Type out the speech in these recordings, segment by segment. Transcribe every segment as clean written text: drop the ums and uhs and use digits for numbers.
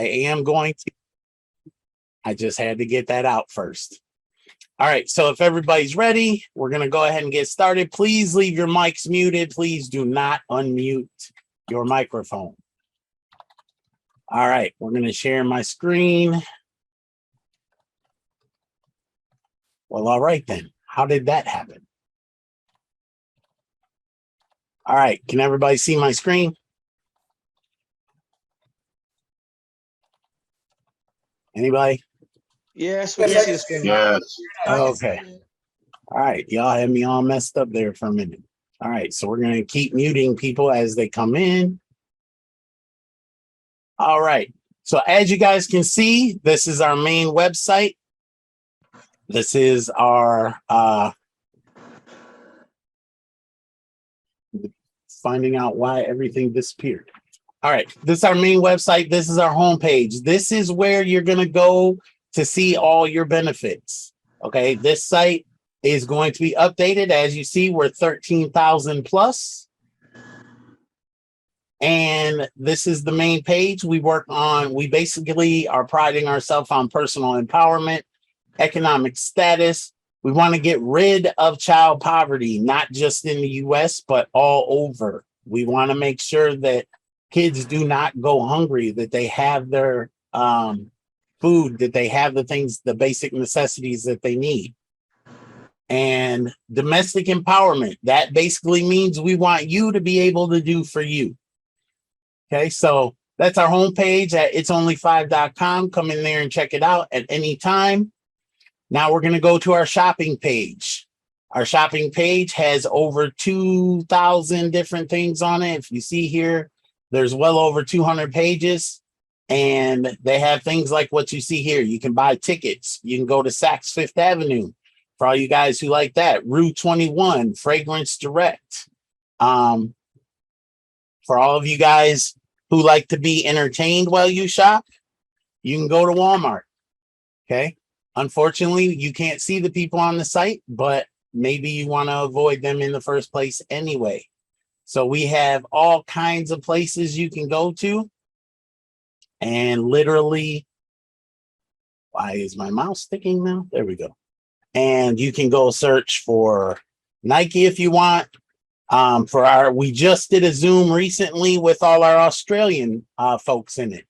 I am going to. I just had to get that out first. All right, so if everybody's ready, we're going to go ahead and get started. Please leave your mics muted. Please do not unmute your microphone. All right, we're going to share my screen. Well, all right then. How did that happen? All right, can everybody see my screen? Anybody? Yes, we can see the screen. Yes. Okay. All right, y'all had me all messed up there for a minute. All right, so we're going to keep muting people as they come in. All right, so as you guys can see, this is our main website. This is our finding out why everything disappeared. All right, this is our main website. This is our homepage. This is where you're going to go to see all your benefits. Okay, this site is going to be updated. As you see, we're 13,000 plus. And this is the main page. We basically are priding ourselves on personal empowerment, economic status. We want to get rid of child poverty, not just in the US, but all over. We want to make sure that kids do not go hungry, that they have their food, that they have the things, the basic necessities that they need. And domestic empowerment, that basically means we want you to be able to do for you. Okay, so that's our homepage at itsonly5.com. Come in there and check it out at any time. Now we're going to go to our shopping page. Our shopping page has over 2,000 different things on it. If you see here, there's well over 200 pages. And they have things like what you see here. You can buy tickets. You can go to Saks Fifth Avenue. For all you guys who like that, Rue 21, Fragrance Direct. For all of you guys who like to be entertained while you shop, you can go to Walmart. Okay. Unfortunately, you can't see the people on the site, but maybe you want to avoid them in the first place anyway. So we have all kinds of places you can go to. And literally, why is my mouse sticking now? There we go. And you can go search for Nike if you want. We just did a Zoom recently with all our Australian folks in it.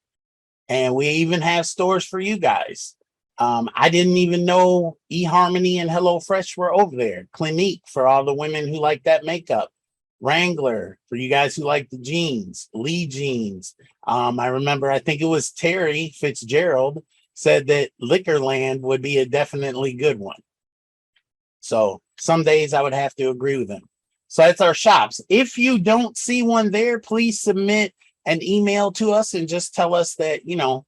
And we even have stores for you guys. I didn't even know eHarmony and HelloFresh were over there. Clinique for all the women who like that makeup. Wrangler for you guys who like the jeans. Lee jeans. I remember, I think it was Terry Fitzgerald said that Liquorland would be a definitely good one. So some days I would have to agree with him. So that's our shops. If you don't see one there, please submit an email to us and just tell us that, you know,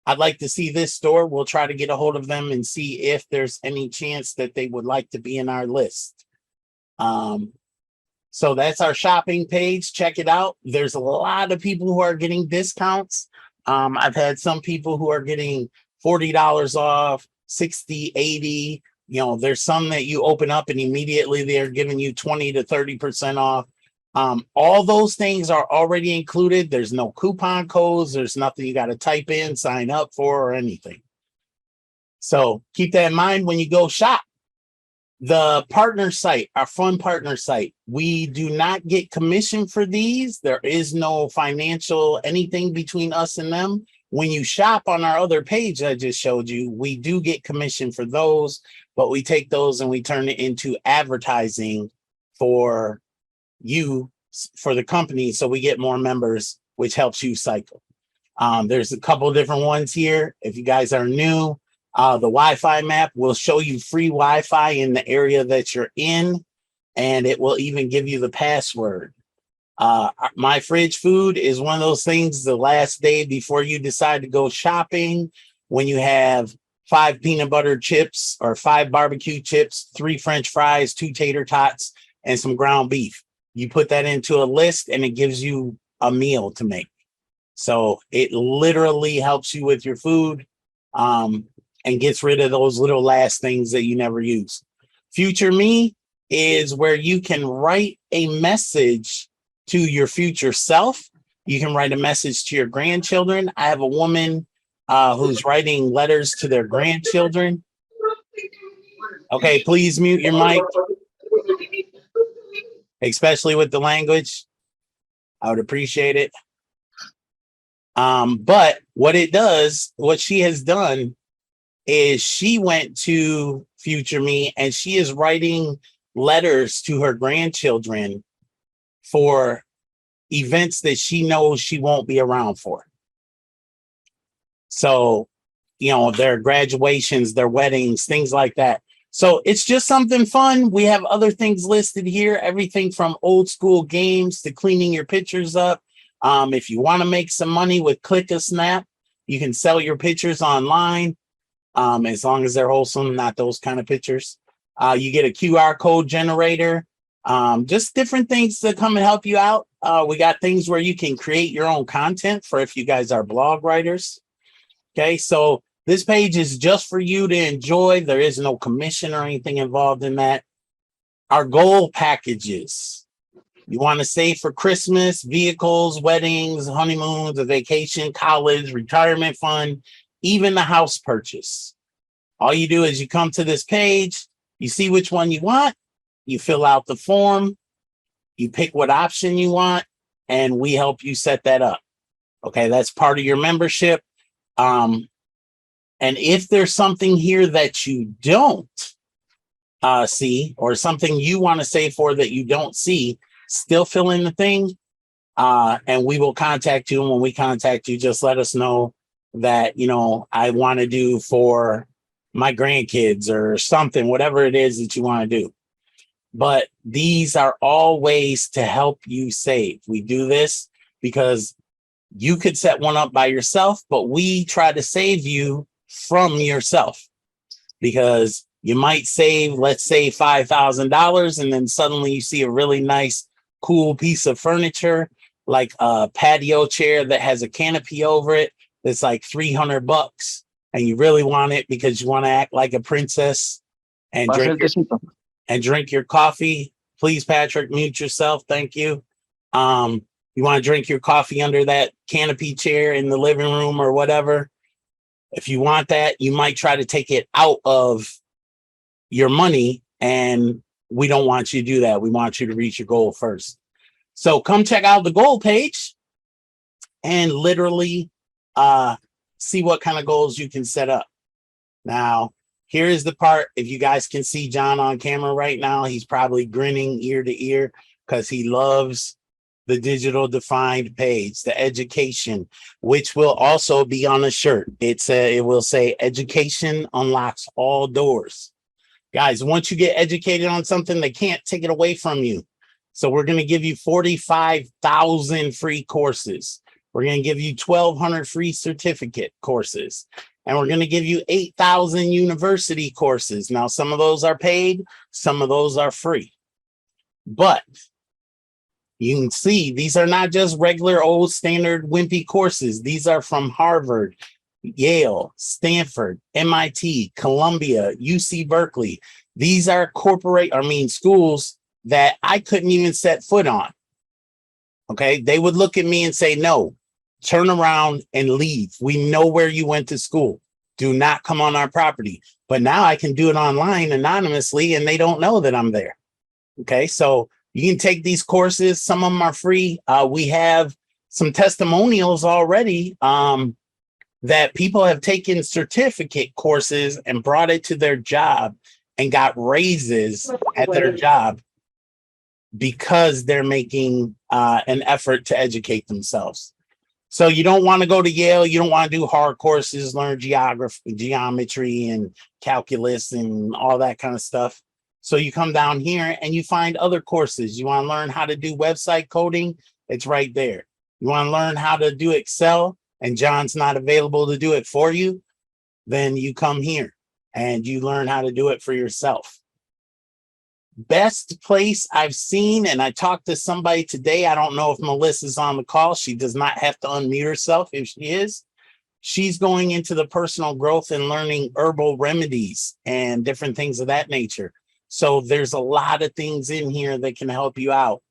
I'd like to see this store. We'll try to get a hold of them and see if there's any chance that they would like to be in our list. So that's our shopping page. Check it out. There's a lot of people who are getting discounts. I've had some people who are getting $40 off, 60, 80. You know, there's some that you open up and immediately they're giving you 20 to 30% off. All those things are already included. There's no coupon codes. There's nothing you got to type in, sign up for, or anything. So keep that in mind when you go shop. The partner site, our fun partner site, we do not get commission for these. There is no financial anything between us and them. When you shop on our other page I just showed you, we do get commission for those, but we take those and we turn it into advertising for you, for the company, so we get more members, which helps you cycle. There's a couple of different ones here. If you guys are new, the Wi-Fi map will show you free Wi-Fi in the area that you're in, and it will even give you the password. My fridge food is one of those things the last day before you decide to go shopping, when you have 5 peanut butter chips or 5 barbecue chips, 3 French fries, 2 tater tots, and some ground beef. You put that into a list and it gives you a meal to make. So it literally helps you with your food. And gets rid of those little last things that you never use. Future Me is where you can write a message to your future self. You can write a message to your grandchildren. I have a woman who's writing letters to their grandchildren. Okay, please mute your mic, especially with the language. I would appreciate it. But what it does, what she has done is she went to Future Me and she is writing letters to her grandchildren for events that she knows she won't be around for. So, their graduations, their weddings, things like that. So it's just something fun. We have other things listed here, everything from old school games to cleaning your pictures up. If you want to make some money with Click a Snap, you can sell your pictures online, as long as they're wholesome, not those kind of pictures. You get a QR code generator, just different things to come and help you out. We got things where you can create your own content for if you guys are blog writers. Okay, so this page is just for you to enjoy. There is no commission or anything involved in that. Our goal packages. You want to save for Christmas, vehicles, weddings, honeymoons, a vacation, college, retirement fund, even the house purchase. All you do is you come to this page, you see which one you want, you fill out the form, you pick what option you want, and we help you set that up. Okay, that's part of your membership. And if there's something here that you don't see, or something you want to save for that you don't see, still fill in the thing, and we will contact you. And when we contact you, just let us know that, I want to do for my grandkids or something, whatever it is that you want to do. But these are all ways to help you save. We do this because you could set one up by yourself, but we try to save you from yourself, because you might save, let's say $5,000, and then suddenly you see a really nice, cool piece of furniture, like a patio chair that has a canopy over it. That's like $300, and you really want it because you want to act like a princess and drink your coffee. Please, Patrick, mute yourself. Thank you. You want to drink your coffee under that canopy chair in the living room or whatever. If you want that, you might try to take it out of your money, and we don't want you to do that. We want you to reach your goal first. So come check out the goal page and literally see what kind of goals you can set up. Now, here is the part. If you guys can see John on camera right now, he's probably grinning ear to ear because he loves the digital defined page, the education, which will also be on a shirt. It will say education unlocks all doors. Guys, once you get educated on something, they can't take it away from you. So we're going to give you 45,000 free courses. We're going to give you 1,200 free certificate courses. And we're going to give you 8,000 university courses. Now, some of those are paid, some of those are free. But you can see these are not just regular old standard wimpy courses. These are from Harvard, Yale, Stanford, MIT, Columbia, UC Berkeley. These are schools that I couldn't even set foot on. Okay, they would look at me and say, no, turn around and leave. We know where you went to school. Do not come on our property. But now I can do it online anonymously, and they don't know that I'm there. Okay, so you can take these courses. Some of them are free. We have some testimonials already that people have taken certificate courses and brought it to their job and got raises at their job because they're making an effort to educate themselves. So you don't want to go to Yale. You don't want to do hard courses, learn geometry and calculus and all that kind of stuff. So you come down here and you find other courses. You want to learn how to do website coding? It's right there. You want to learn how to do Excel and John's not available to do it for you? Then you come here and you learn how to do it for yourself. Best place I've seen, and I talked to somebody today. I don't know if Melissa's on the call. She does not have to unmute herself. If she is, she's going into the personal growth and learning herbal remedies and different things of that nature. So there's a lot of things in here that can help you out.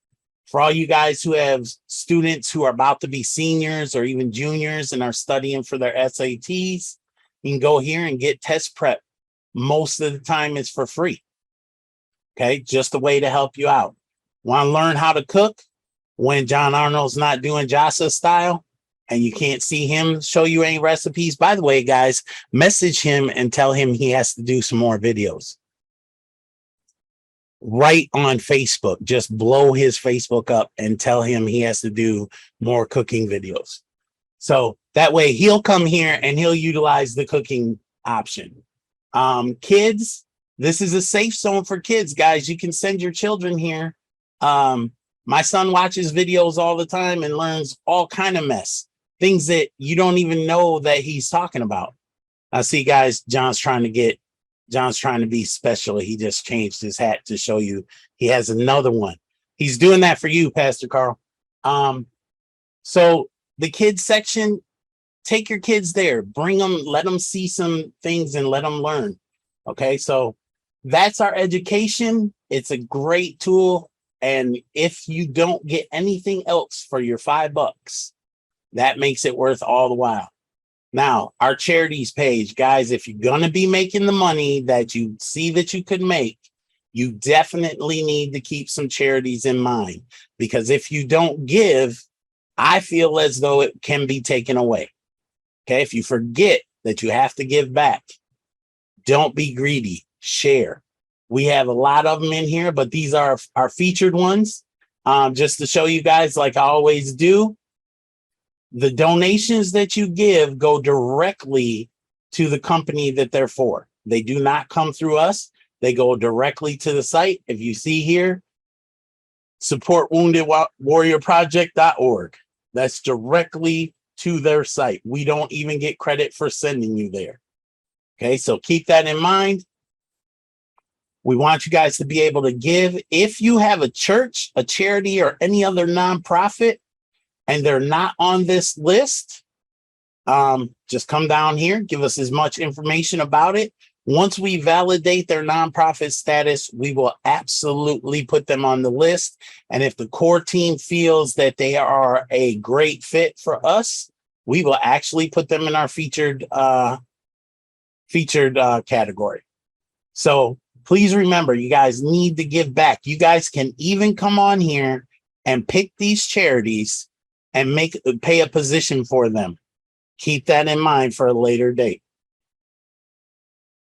For all you guys who have students who are about to be seniors or even juniors and are studying for their SATs, you can go here and get test prep. Most of the time it's for free. Okay, just a way to help you out. Want to learn how to cook when John Arnold's not doing Jasa style and you can't see him show you any recipes? By the way, guys, message him and tell him he has to do some more videos. Right on Facebook, just blow his Facebook up and tell him he has to do more cooking videos. So that way he'll come here and he'll utilize the cooking option. Kids, this is a safe zone for kids, guys. You can send your children here. My son watches videos all the time and learns all kind of mess, things that you don't even know that he's talking about. I see, guys, John's trying to be special. He just changed his hat to show you he has another one. He's doing that for you, Pastor Carl. So the kids section, take your kids there, bring them, let them see some things and let them learn. Okay, so that's our education. It's a great tool. And if you don't get anything else for your $5, that makes it worth all the while. Now, our charities page, guys, if you're going to be making the money that you see that you could make, you definitely need to keep some charities in mind, because if you don't give, I feel as though it can be taken away. Okay, if you forget that you have to give back, don't be greedy, share. We have a lot of them in here, but these are our featured ones. Just to show you guys, like I always do, the donations that you give go directly to the company that they're for. They do not come through us. They go directly to the site. If you see here, supportwoundedwarriorproject.org. That's directly to their site. We don't even get credit for sending you there. Okay, so keep that in mind. We want you guys to be able to give. If you have a church, a charity, or any other nonprofit, and they're not on this list, just come down here, give us as much information about it. Once we validate their nonprofit status, we will absolutely put them on the list. And if the core team feels that they are a great fit for us, we will actually put them in our featured category. So please remember, you guys need to give back. You guys can even come on here and pick these charities and pay a position for them. Keep that in mind for a later date.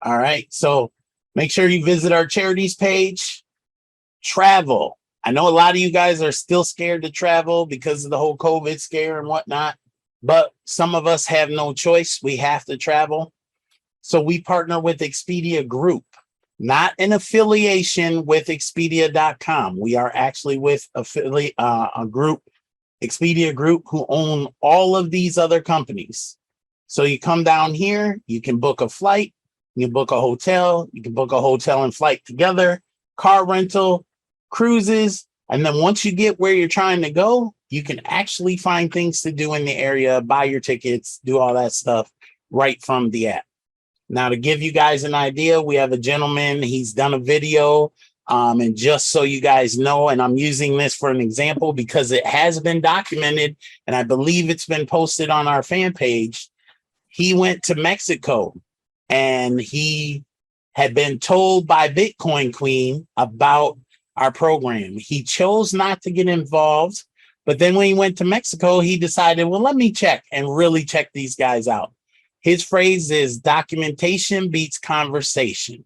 All right, so make sure you visit our charities page. Travel. I know a lot of you guys are still scared to travel because of the whole COVID scare and whatnot, but some of us have no choice. We have to travel. So we partner with Expedia Group, not an affiliation with Expedia.com. We are actually with a group, Expedia Group, who own all of these other companies. So you come down here, you can book a flight, you can book a hotel, you can book a hotel and flight together, car rental, cruises, and then once you get where you're trying to go, you can actually find things to do in the area, buy your tickets, do all that stuff right from the app. Now, to give you guys an idea, we have a gentleman, he's done a video, and just so you guys know, and I'm using this for an example because it has been documented, and I believe it's been posted on our fan page. He went to Mexico, and he had been told by Bitcoin Queen about our program. He chose not to get involved, but then when he went to Mexico, he decided, well, let me check and really check these guys out. His phrase is documentation beats conversation.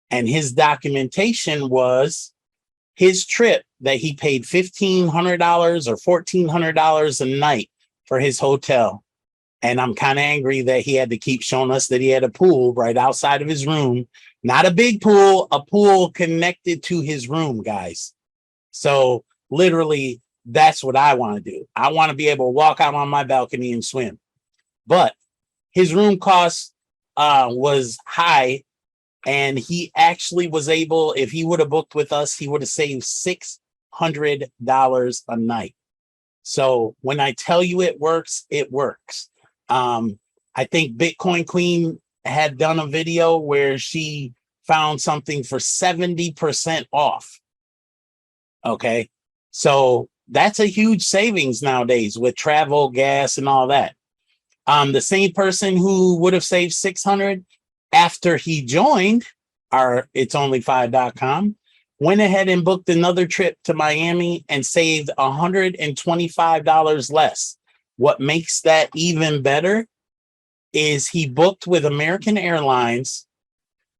And his documentation was his trip that he paid $1,500 or $1,400 a night for his hotel. And I'm kind of angry that he had to keep showing us that he had a pool right outside of his room. Not a big pool, a pool connected to his room, guys. So literally, that's what I want to do. I want to be able to walk out on my balcony and swim. But his room cost was high, and he actually was able, if he would have booked with us, he would have saved $600 a night. So when I tell you it works, it works. I think Bitcoin Queen had done a video where she found something for 70% off. Okay. So that's a huge savings nowadays with travel, gas, and all that. The same person who would have saved 600 after he joined our itsonly5.com went ahead and booked another trip to Miami and saved $125 less. What makes that even better is he booked with American Airlines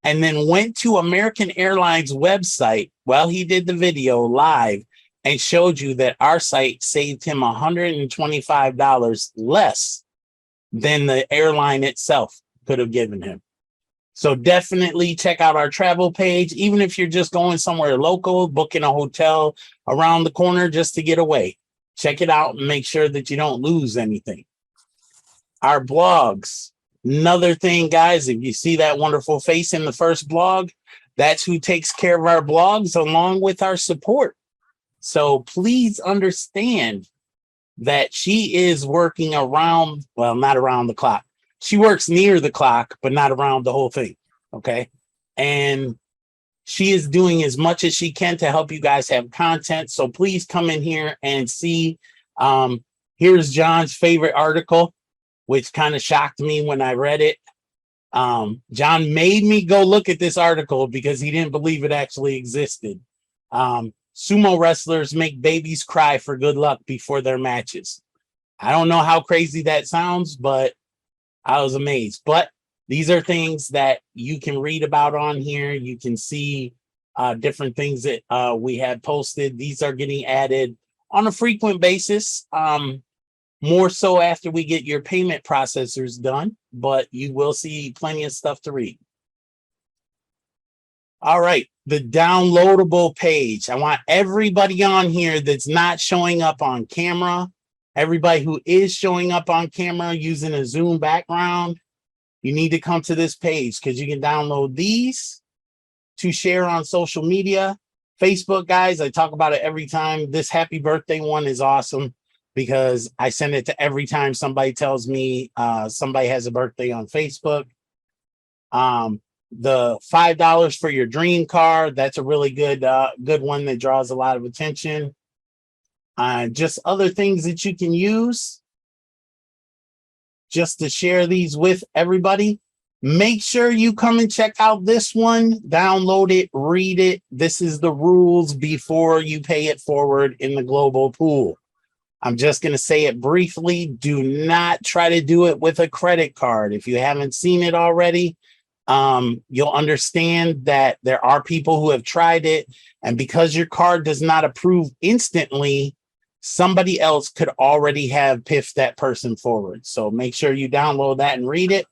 and then went to American Airlines website while he did the video live and showed you that our site saved him $125 less than the airline itself could have given him. So definitely check out our travel page, even if you're just going somewhere local, booking a hotel around the corner just to get away. Check it out and make sure that you don't lose anything. Our blogs. Another thing, guys, if you see that wonderful face in the first blog, that's who takes care of our blogs along with our support. So please understand that she is working around, well, not around the clock. She works near the clock, but not around the whole thing. Okay. And she is doing as much as she can to help you guys have content. So please come in here and see. Here's John's favorite article, which kind of shocked me when I read it. John made me go look at this article because he didn't believe it actually existed. Sumo wrestlers make babies cry for good luck before their matches. I don't know how crazy that sounds, but I was amazed. But these are things that you can read about on here. You can see different things that we have posted. These are getting added on a frequent basis, more so after we get your payment processors done, but you will see plenty of stuff to read. All right, the downloadable page. I want everybody on here that's not showing up on camera, everybody who is showing up on camera using a Zoom background, you need to come to this page because you can download these to share on social media. Facebook, guys, I talk about it every time. This happy birthday one is awesome because I send it to every time somebody tells me somebody has a birthday on Facebook. The $5 for your dream car, that's a really good one that draws a lot of attention. Just other things that you can use just to share these with everybody. Make sure you come and check out this one, download it, read it. This is the rules before you pay it forward in the global pool. I'm just going to say it briefly. Do not try to do it with a credit card. If you haven't seen it already, you'll understand that there are people who have tried it, and because your card does not approve instantly, somebody else could already have piffed that person forward. So make sure you download that and read it.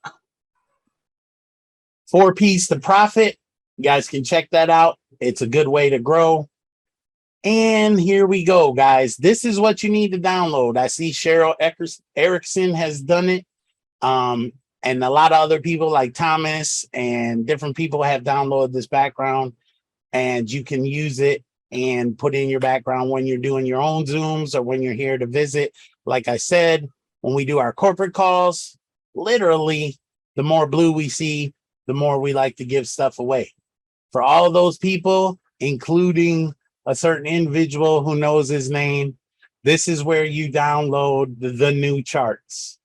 4 P's to Profit. You guys can check that out. It's a good way to grow. And here we go, guys. This is what you need to download. I see Cheryl Erickson has done it. And a lot of other people like Thomas and different people have downloaded this background, and you can use it and put in your background when you're doing your own Zooms or when you're here to visit. Like I said, when we do our corporate calls, literally, the more blue we see, the more we like to give stuff away. For all of those people, including a certain individual who knows his name, this is where you download the new charts,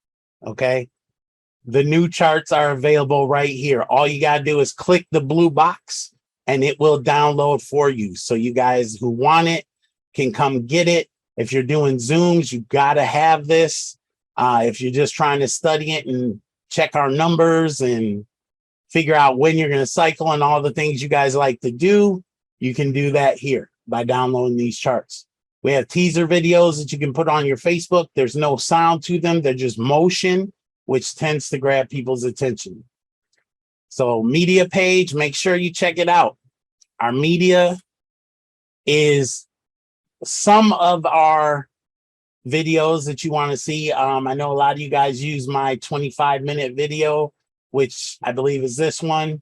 okay? The new charts are available right here. All you got to do is click the blue box and it will download for you. So you guys who want it can come get it. If you're doing Zooms, you got to have this. If you're just trying to study it and check our numbers and figure out when you're going to cycle and all the things you guys like to do, you can do that here by downloading these charts. We have teaser videos that you can put on your Facebook. There's no sound to them. They're just motion, which tends to grab people's attention. So media page, make sure you check it out. Our media is some of our videos that you want to see. I know a lot of you guys use my 25-minute video, which I believe is this one.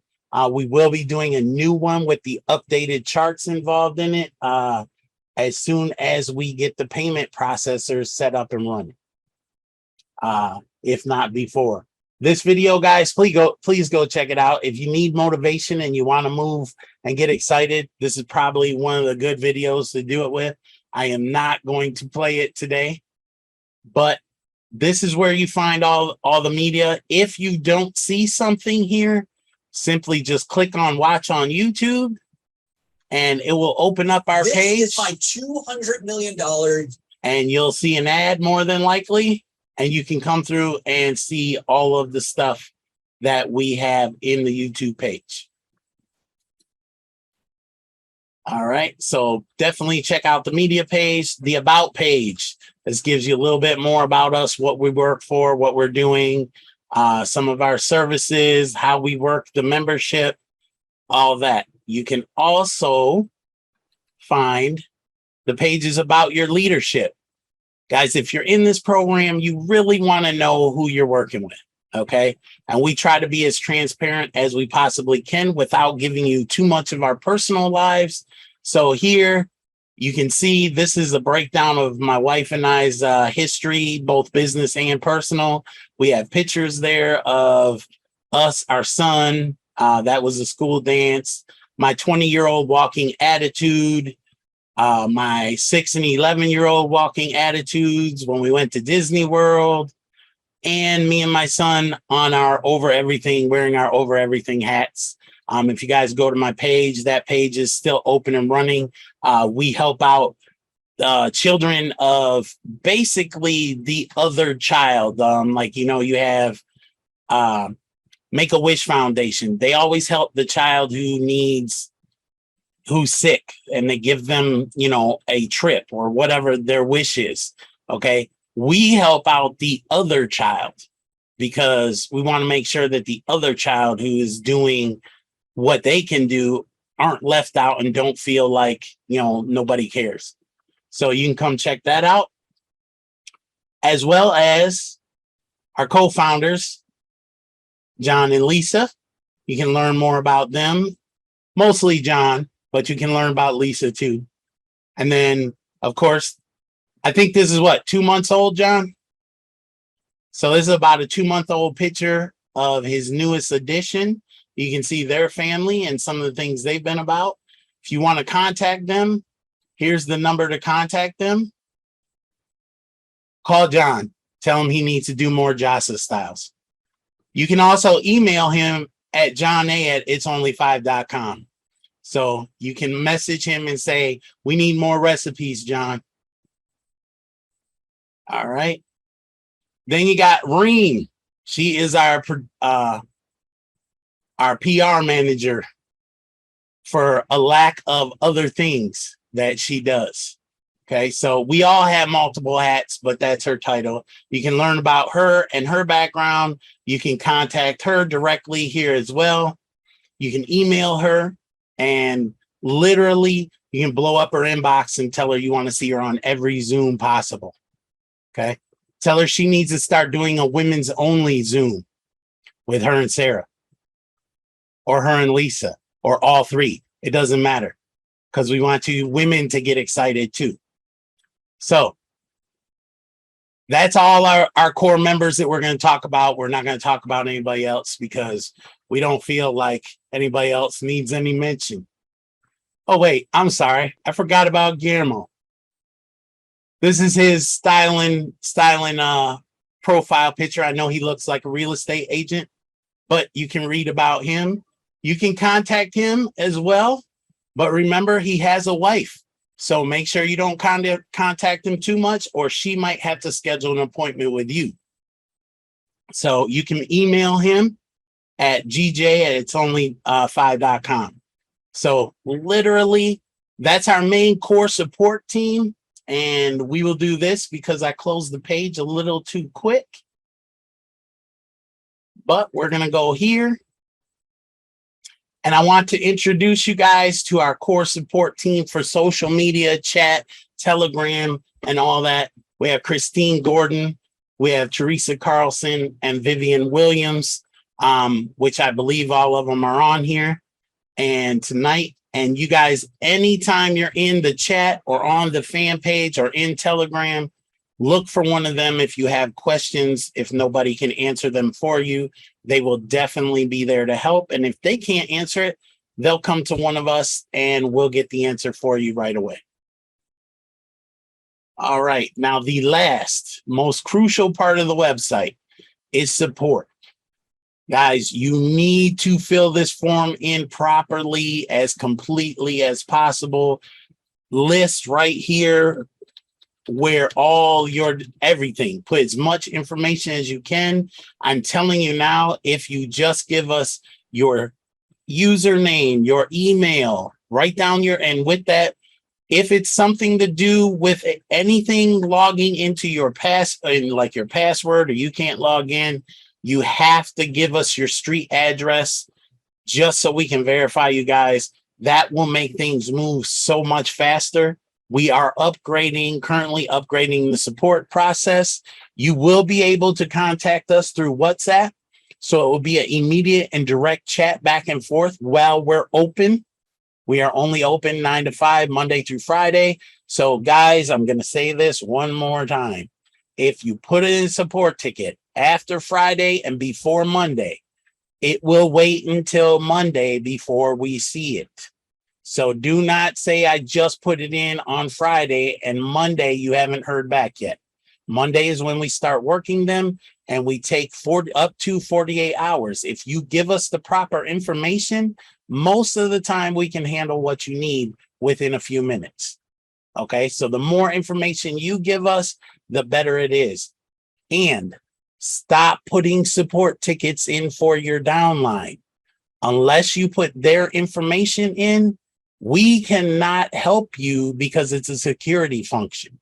We will be doing a new one with the updated charts involved in it as soon as we get the payment processors set up and running. If not before. This video, guys, please go check it out. If you need motivation and you want to move and get excited, this is probably one of the good videos to do it with. I am not going to play it today, but this is where you find all the media. If you don't see something here, simply just click on watch on YouTube and it will open up our page. This is my $200 million. And you'll see an ad more than likely, and you can come through and see all of the stuff that we have in the YouTube page. All right, so definitely check out the media page, the about page. This gives you a little bit more about us, what we work for, what we're doing, some of our services, how we work the membership, all that. You can also find the pages about your leadership. Guys, if you're in this program, you really want to know who you're working with, okay? And we try to be as transparent as we possibly can without giving you too much of our personal lives. So here you can see this is a breakdown of my wife and I's history, both business and personal. We have pictures there of us, our son. That was a school dance. My 20-year-old walking attitude. My 6 and 11-year-old walking attitudes when we went to Disney World, and me and my son on our over everything, wearing our over everything hats. If you guys go to my page, that page is still open and running. We help out children of basically the other child. Like, you know, you have Make-A-Wish Foundation. They always help the child who's sick, and they give them, you know, a trip or whatever their wish is. Okay. We help out the other child because we want to make sure that the other child who is doing what they can do aren't left out and don't feel like, you know, nobody cares. So you can come check that out, as well as our co-founders, John and Lisa. You can learn more about them, mostly John, but you can learn about Lisa too. And then, of course, I think this is what, 2 months old, John? So this is about a 2-month-old picture of his newest addition. You can see their family and some of the things they've been about. If you want to contact them, here's the number to contact them. Call John. Tell him he needs to do more Jasa styles. You can also email him at johna@itsonly5.com. So you can message him and say, we need more recipes, John. All right. Then you got Reen. She is our PR manager for a lack of other things that she does. Okay, so we all have multiple hats, but that's her title. You can learn about her and her background. You can contact her directly here as well. You can email her, and literally you can blow up her inbox and tell her you want to see her on every Zoom possible. Okay, tell her she needs to start doing a women's only Zoom with her and Sarah, or her and Lisa, or all three. It doesn't matter, because we want you women to get excited too. So that's all our core members that we're going to talk about. We're not going to talk about anybody else because we don't feel like anybody else needs any mention. Oh, wait, I'm sorry. I forgot about Guillermo. This is his styling profile picture. I know he looks like a real estate agent, but you can read about him. You can contact him as well. But remember, he has a wife. So make sure you don't contact him too much, or she might have to schedule an appointment with you. So you can email him at gj@itsonly5.com. So literally, that's our main core support team. And we will do this because I closed the page a little too quick. But we're going to go here. And I want to introduce you guys to our core support team for social media, chat, Telegram, and all that. We have Christine Gordon, we have Teresa Carlson, and Vivian Williams, which I believe all of them are on here. And tonight, and you guys, anytime you're in the chat or on the fan page or in Telegram, look for one of them if you have questions. If nobody can answer them for you, they will definitely be there to help. And if they can't answer it, they'll come to one of us and we'll get the answer for you right away. All right. Now, the last, most crucial part of the website is support. Guys, you need to fill this form in properly, as completely as possible. List right here where all your everything, put as much information as you can. I'm telling you now, if you just give us your username, your email, write down your, and with that, if it's something to do with anything logging into your like your password, or you can't log in, you have to give us your street address just so we can verify you guys. That will make things move so much faster. We are currently upgrading the support process. You will be able to contact us through WhatsApp. So it will be an immediate and direct chat back and forth while we're open. We are only open 9 to 5, Monday through Friday. So guys, I'm going to say this one more time. If you put in a support ticket after Friday and before Monday, it will wait until Monday before we see it. So do not say I just put it in on Friday and Monday you haven't heard back yet. Monday is when we start working them, and we take up to 48 hours. If you give us the proper information, most of the time we can handle what you need within a few minutes. Okay, so the more information you give us, the better it is. And stop putting support tickets in for your downline. Unless you put their information in, we cannot help you because it's a security function.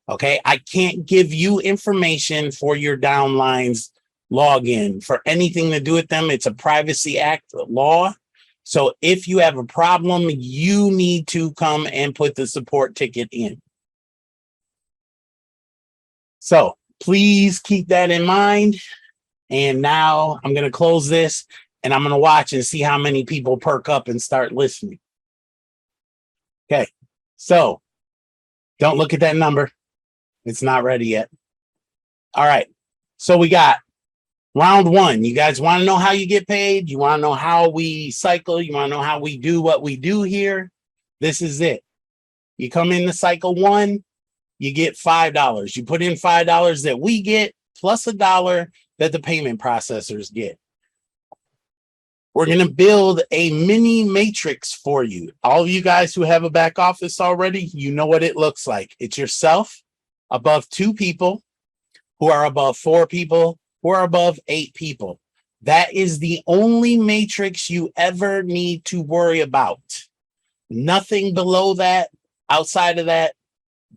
Okay, I can't give you information for your downlines login for anything to do with them. It's a Privacy Act law. So if you have a problem, you need to come and put the support ticket in. So please keep that in mind. And now I'm going to close this, and I'm going to watch and see how many people perk up and start listening. Okay, so don't look at that number. It's not ready yet. All right, so we got round one. You guys want to know how you get paid? You want to know how we cycle? You want to know how we do what we do here? This is it. You come into cycle one, you get $5. You put in $5 that we get plus $1 that the payment processors get. We're going to build a mini matrix for you. All of you guys who have a back office already, you know what it looks like. It's yourself above 2 people, who are above 4 people, who are above 8 people. That is the only matrix you ever need to worry about. Nothing below that, outside of that,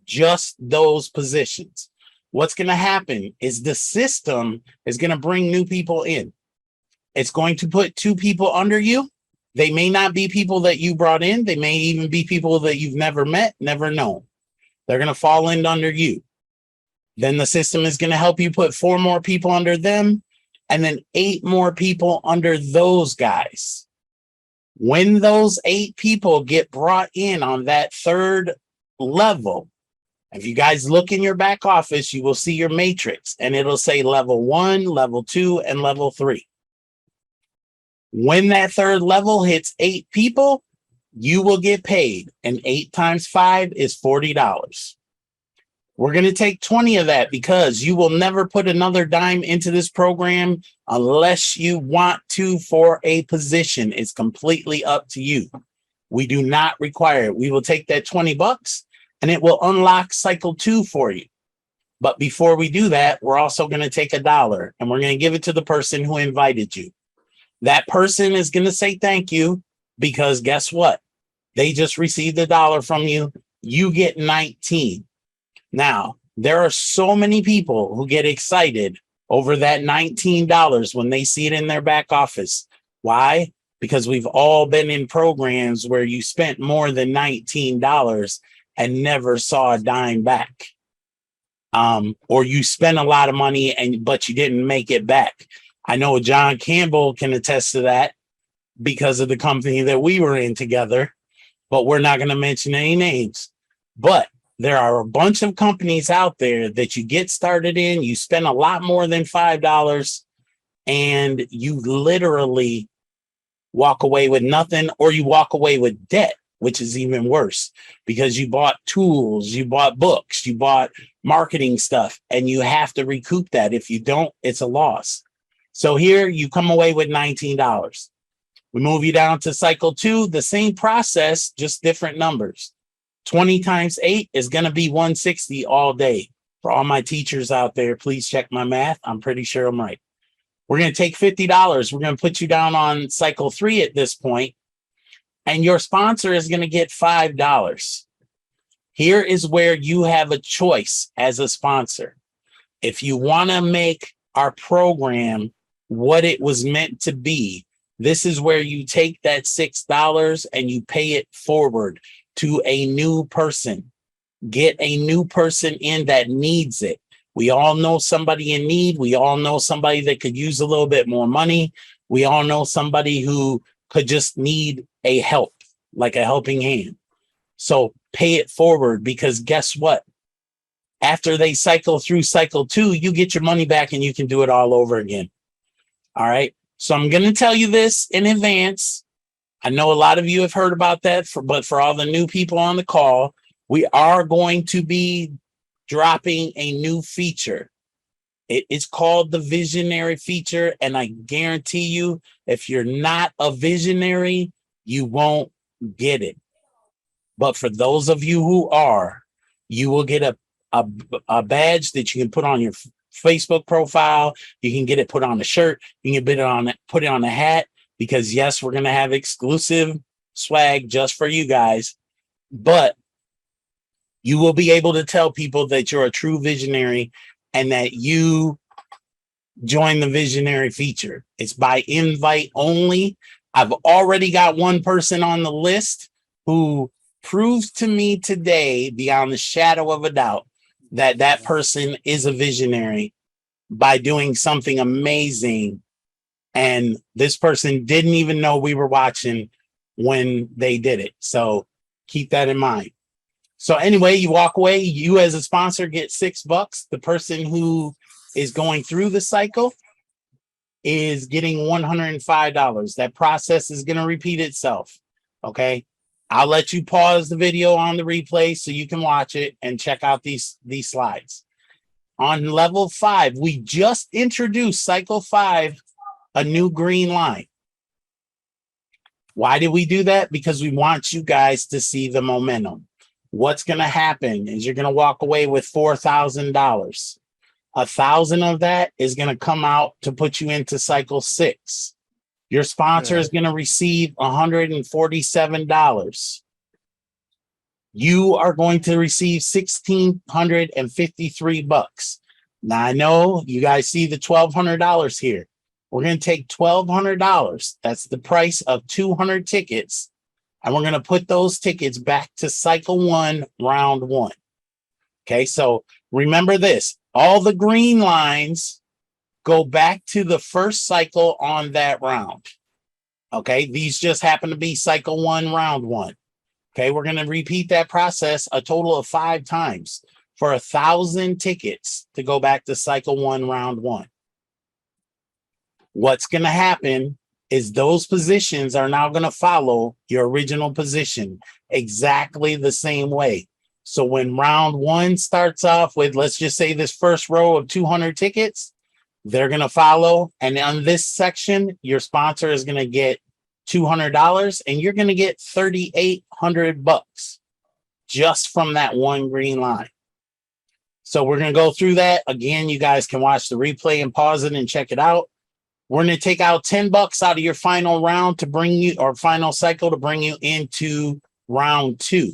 just those positions. What's going to happen is the system is going to bring new people in. It's going to put 2 people under you. They may not be people that you brought in. They may even be people that you've never met, never known. They're going to fall in under you. Then the system is going to help you put 4 more people under them, and then 8 more people under those guys. When those 8 people get brought in on that 3rd level, if you guys look in your back office, you will see your matrix, and it'll say level 1, level 2, and level 3. When that 3rd level hits 8 people, you will get paid, and 8 times 5 is $40. We're going to take 20 of that because you will never put another dime into this program unless you want to for a position. It's completely up to you. We do not require it. We will take that $20 and it will unlock cycle 2 for you. But before we do that, we're also going to take $1 and we're going to give it to the person who invited you. That person is going to say thank you because guess what? They just received $1 from you. You get 19. Now, there are so many people who get excited over that $19 when they see it in their back office. Why? Because we've all been in programs where you spent more than $19 and never saw a dime back. Or you spent a lot of money but you didn't make it back. I know John Campbell can attest to that because of the company that we were in together, but we're not going to mention any names. But there are a bunch of companies out there that you get started in, you spend a lot more than $5, and you literally walk away with nothing, or you walk away with debt. which is even worse because you bought tools, you bought books, you bought marketing stuff, and you have to recoup that. If you don't, it's a loss. So here you come away with $19. We move you down to cycle 2, the same process, just different numbers. 20 times 8 is going to be 160 all day. For all my teachers out there, please check my math. I'm pretty sure I'm right. We're going to take $50. We're going to put you down on cycle 3 at this point, and your sponsor is going to get $5. Here is where you have a choice as a sponsor. If you want to make our program what it was meant to be, this is where you take that $6 and you pay it forward to a new person. Get a new person in that needs it. We all know somebody in need. We all know somebody that could use a little bit more money. We all know somebody who could just need a help, like a helping hand. So pay it forward, because guess what? After they cycle through cycle 2, you get your money back and you can do it all over again. All right. So I'm going to tell you this in advance. I know a lot of you have heard about that, but for all the new people on the call, we are going to be dropping a new feature. It's called the visionary feature. And I guarantee you, if you're not a visionary, you won't get it. But for those of you who are, you will get a badge that you can put on your Facebook profile. You can get it put on a shirt. You can put it on a hat, because yes, we're going to have exclusive swag just for you guys. But you will be able to tell people that you're a true visionary and that you join the visionary feature. It's by invite only. I've already got one person on the list who proves to me today, beyond the shadow of a doubt, that that person is a visionary by doing something amazing. And this person didn't even know we were watching when they did it. So keep that in mind. So anyway, you walk away, you as a sponsor get $6. The person who is going through the cycle is getting $105. That process is going to repeat itself. Okay. I'll let you pause the video on the replay so you can watch it and check out these slides. On level 5, we just introduced cycle 5, a new green line. Why did we do that? Because we want you guys to see the momentum. What's going to happen is you're going to walk away with $4,000. 1,000 of that is going to come out to put you into cycle 6. Your sponsor is going to receive $147. You are going to receive $1,653. Now I know you guys see the $1,200 here. We're going to take $1,200. That's the price of 200 tickets. And we're going to put those tickets back to cycle 1, round 1. Okay, so remember this. All the green lines go back to the first cycle on that round. Okay, these just happen to be cycle 1, round 1. Okay, we're going to repeat that process a total of 5 times for 1,000 tickets to go back to cycle 1, round 1. What's going to happen is those positions are now going to follow your original position exactly the same way. So when round 1 starts off with, let's just say this first row of 200 tickets, they're going to follow. And on this section, your sponsor is going to get $200 and you're going to get $3,800 just from that one green line. So we're going to go through that again. You guys can watch the replay and pause it and check it out. We're going to take out $10 out of your final round to bring you, or final cycle to bring you into round 2.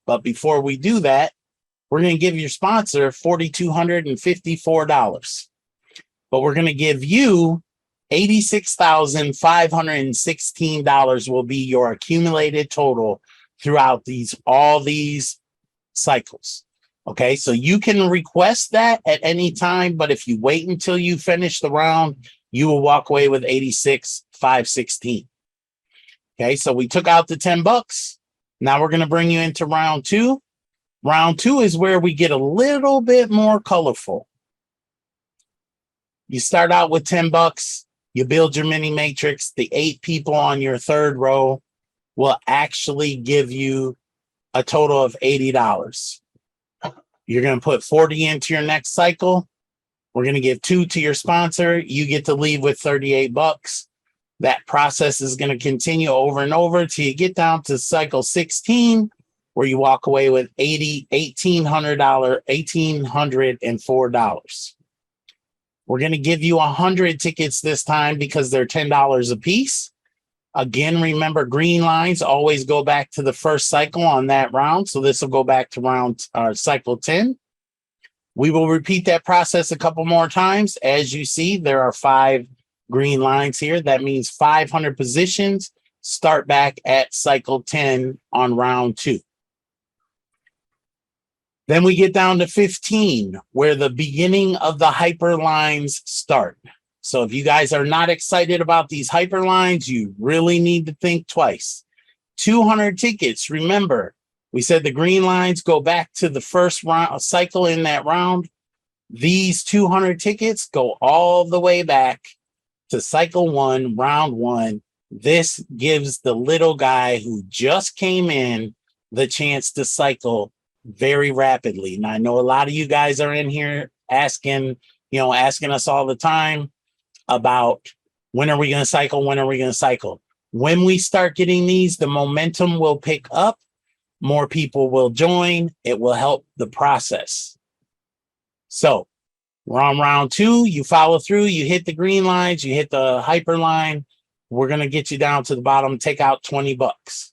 But before we do that, we're going to give your sponsor $4,254. But we're going to give you $86,516 will be your accumulated total throughout all these cycles. Okay, so you can request that at any time, but if you wait until you finish the round, you will walk away with $86,516. Okay, so we took out the $10. Now we're going to bring you into round 2. Round 2 is where we get a little bit more colorful. You start out with $10. You build your mini matrix, the 8 people on your third row. will actually give you a total of $80. You're going to put 40 into your next cycle. We're going to give 2 to your sponsor. You get to leave with $38. That process is going to continue over and over till you get down to cycle 16, where you walk away with $1,804. We're going to give you 100 tickets this time because they're $10 a piece. Again, remember, green lines always go back to the first cycle on that round. So this will go back to cycle 10. We will repeat that process a couple more times. As you see, there are 5 green lines here. That means 500 positions start back at cycle 10 on round 2. Then we get down to 15, where the beginning of the hyper lines start. So if you guys are not excited about these hyper lines, you really need to think twice. 200 tickets. Remember, we said the green lines go back to the first round cycle in that round. These 200 tickets go all the way back to cycle 1, round 1. This gives the little guy who just came in the chance to cycle very rapidly. And I know a lot of you guys are in here asking us all the time about when are we going to cycle? When are we going to cycle? When we start getting these, the momentum will pick up. More people will join. It will help the process. So we're on round 2. You follow through. You hit the green lines. You hit the hyper line. We're going to get you down to the bottom. Take out $20.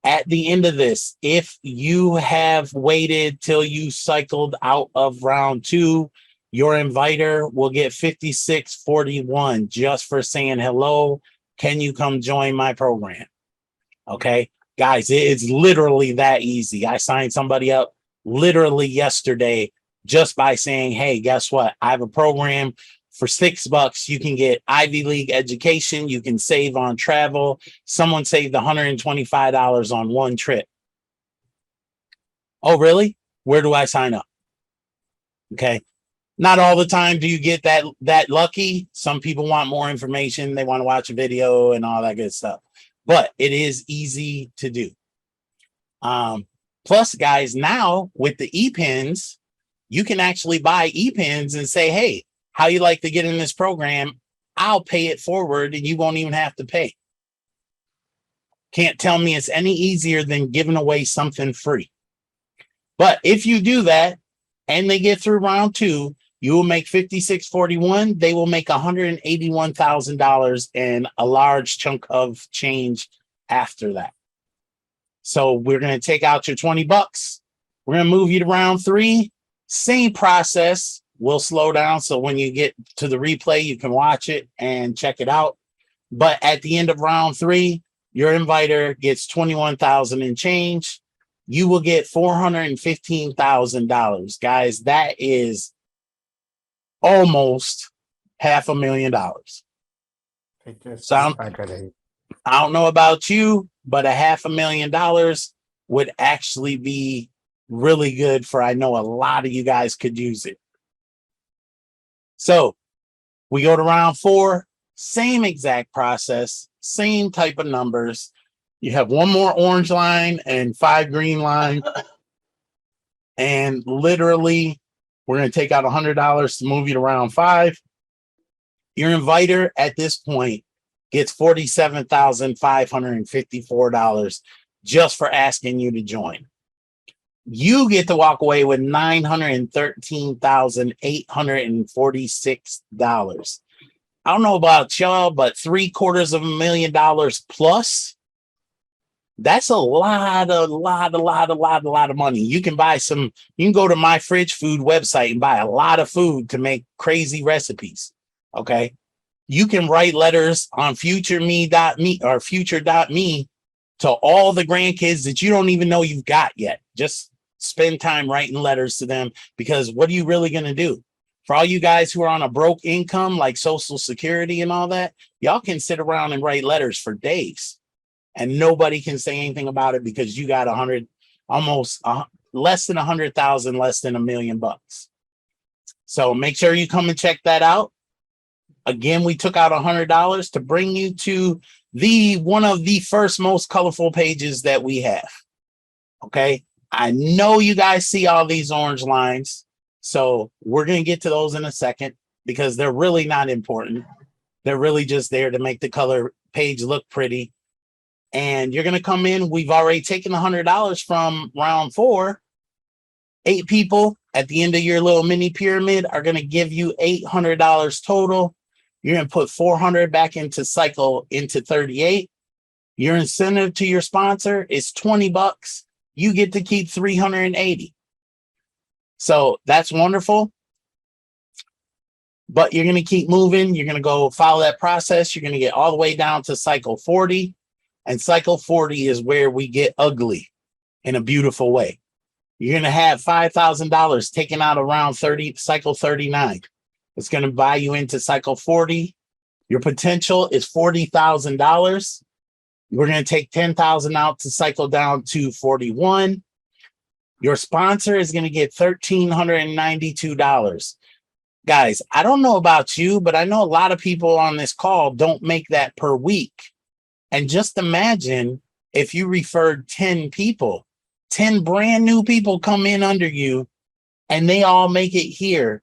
At the end of this, if you have waited till you cycled out of round 2, your inviter will get $56.41 just for saying hello. Can you come join my program? Okay, guys, it's literally that easy. I signed somebody up literally yesterday just by saying, hey, guess what? I have a program for $6. You can get Ivy League education. You can save on travel. Someone saved $125 on one trip. Oh, really? Where do I sign up? Okay. Not all the time do you get that lucky. Some people want more information. They want to watch a video and all that good stuff. But it is easy to do. Plus, guys, now with the e-pins, you can actually buy e-pins and say, hey, how you like to get in this program? I'll pay it forward and you won't even have to pay. Can't tell me it's any easier than giving away something free. But if you do that and they get through round 2, you will make $56.41. They will make $181,000 and a large chunk of change after that. So we're going to take out your $20. We're going to move you to round 3. Same process. We'll slow down so when you get to the replay, you can watch it and check it out. But at the end of round 3, your inviter gets $21,000 and change. You will get $415,000. Guys, that is almost $500,000. I don't know about you, but $500,000 would actually be really good for, I know a lot of you guys could use it. So we go to round 4, same exact process, same type of numbers. You have one more orange line and 5 green lines. And literally, we're going to take out $100 to move you to round 5. Your inviter at this point gets $47,554 just for asking you to join. You get to walk away with $913,846. I don't know about y'all, but $750,000 plus. That's a lot of money. You can buy you can go to My Fridge Food website and buy a lot of food to make crazy recipes. Okay. You can write letters on futureme or future.me to all the grandkids that you don't even know you've got yet. Just spend time writing letters to them, because what are you really going to do? For all you guys who are on a broke income like Social Security and all that, y'all can sit around and write letters for days and nobody can say anything about it because you got less than 100,000, less than $1 million. So make sure you come and check that out. Again, we took out $100 to bring you to one of the first most colorful pages that we have. Okay. I know you guys see all these orange lines. So we're going to get to those in a second because they're really not important. They're really just there to make the color page look pretty. And you're going to come in. We've already taken $100 from round 4. 8 people at the end of your little mini pyramid are going to give you $800 total. You're going to put 400 back into 38. Your incentive to your sponsor is $20. You get to keep 380. So that's wonderful. But you're going to keep moving. You're going to go follow that process. You're going to get all the way down to cycle 40. And cycle 40 is where we get ugly in a beautiful way. You're going to have $5,000 taken out around cycle 39. It's going to buy you into cycle 40. Your potential is $40,000. We're going to take 10,000 out to cycle down to 41. Your sponsor is going to get $1,392. Guys, I don't know about you, but I know a lot of people on this call don't make that per week. And just imagine if you referred 10 people, 10 brand new people come in under you and they all make it here.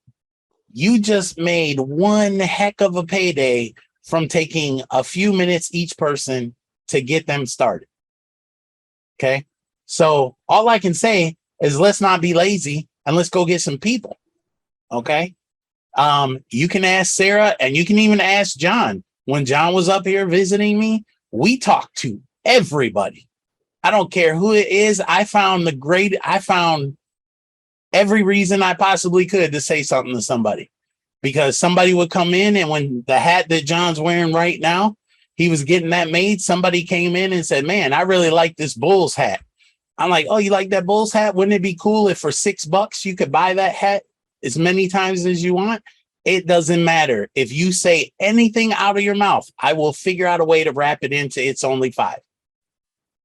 You just made one heck of a payday from taking a few minutes each person to get them started. Okay. So all I can say is let's not be lazy and let's go get some people. Okay. You can ask Sarah and you can even ask John. When John was up here visiting me, we talked to everybody. I don't care who it is. I found every reason I possibly could to say something to somebody, because somebody would come in and when the hat that John's wearing right now, he was getting that made. Somebody came in and said, man, I really like this Bulls hat. I'm like, oh, you like that Bulls hat? Wouldn't it be cool if for $6 you could buy that hat as many times as you want? It doesn't matter. If you say anything out of your mouth, I will figure out a way to wrap it into it's only $5.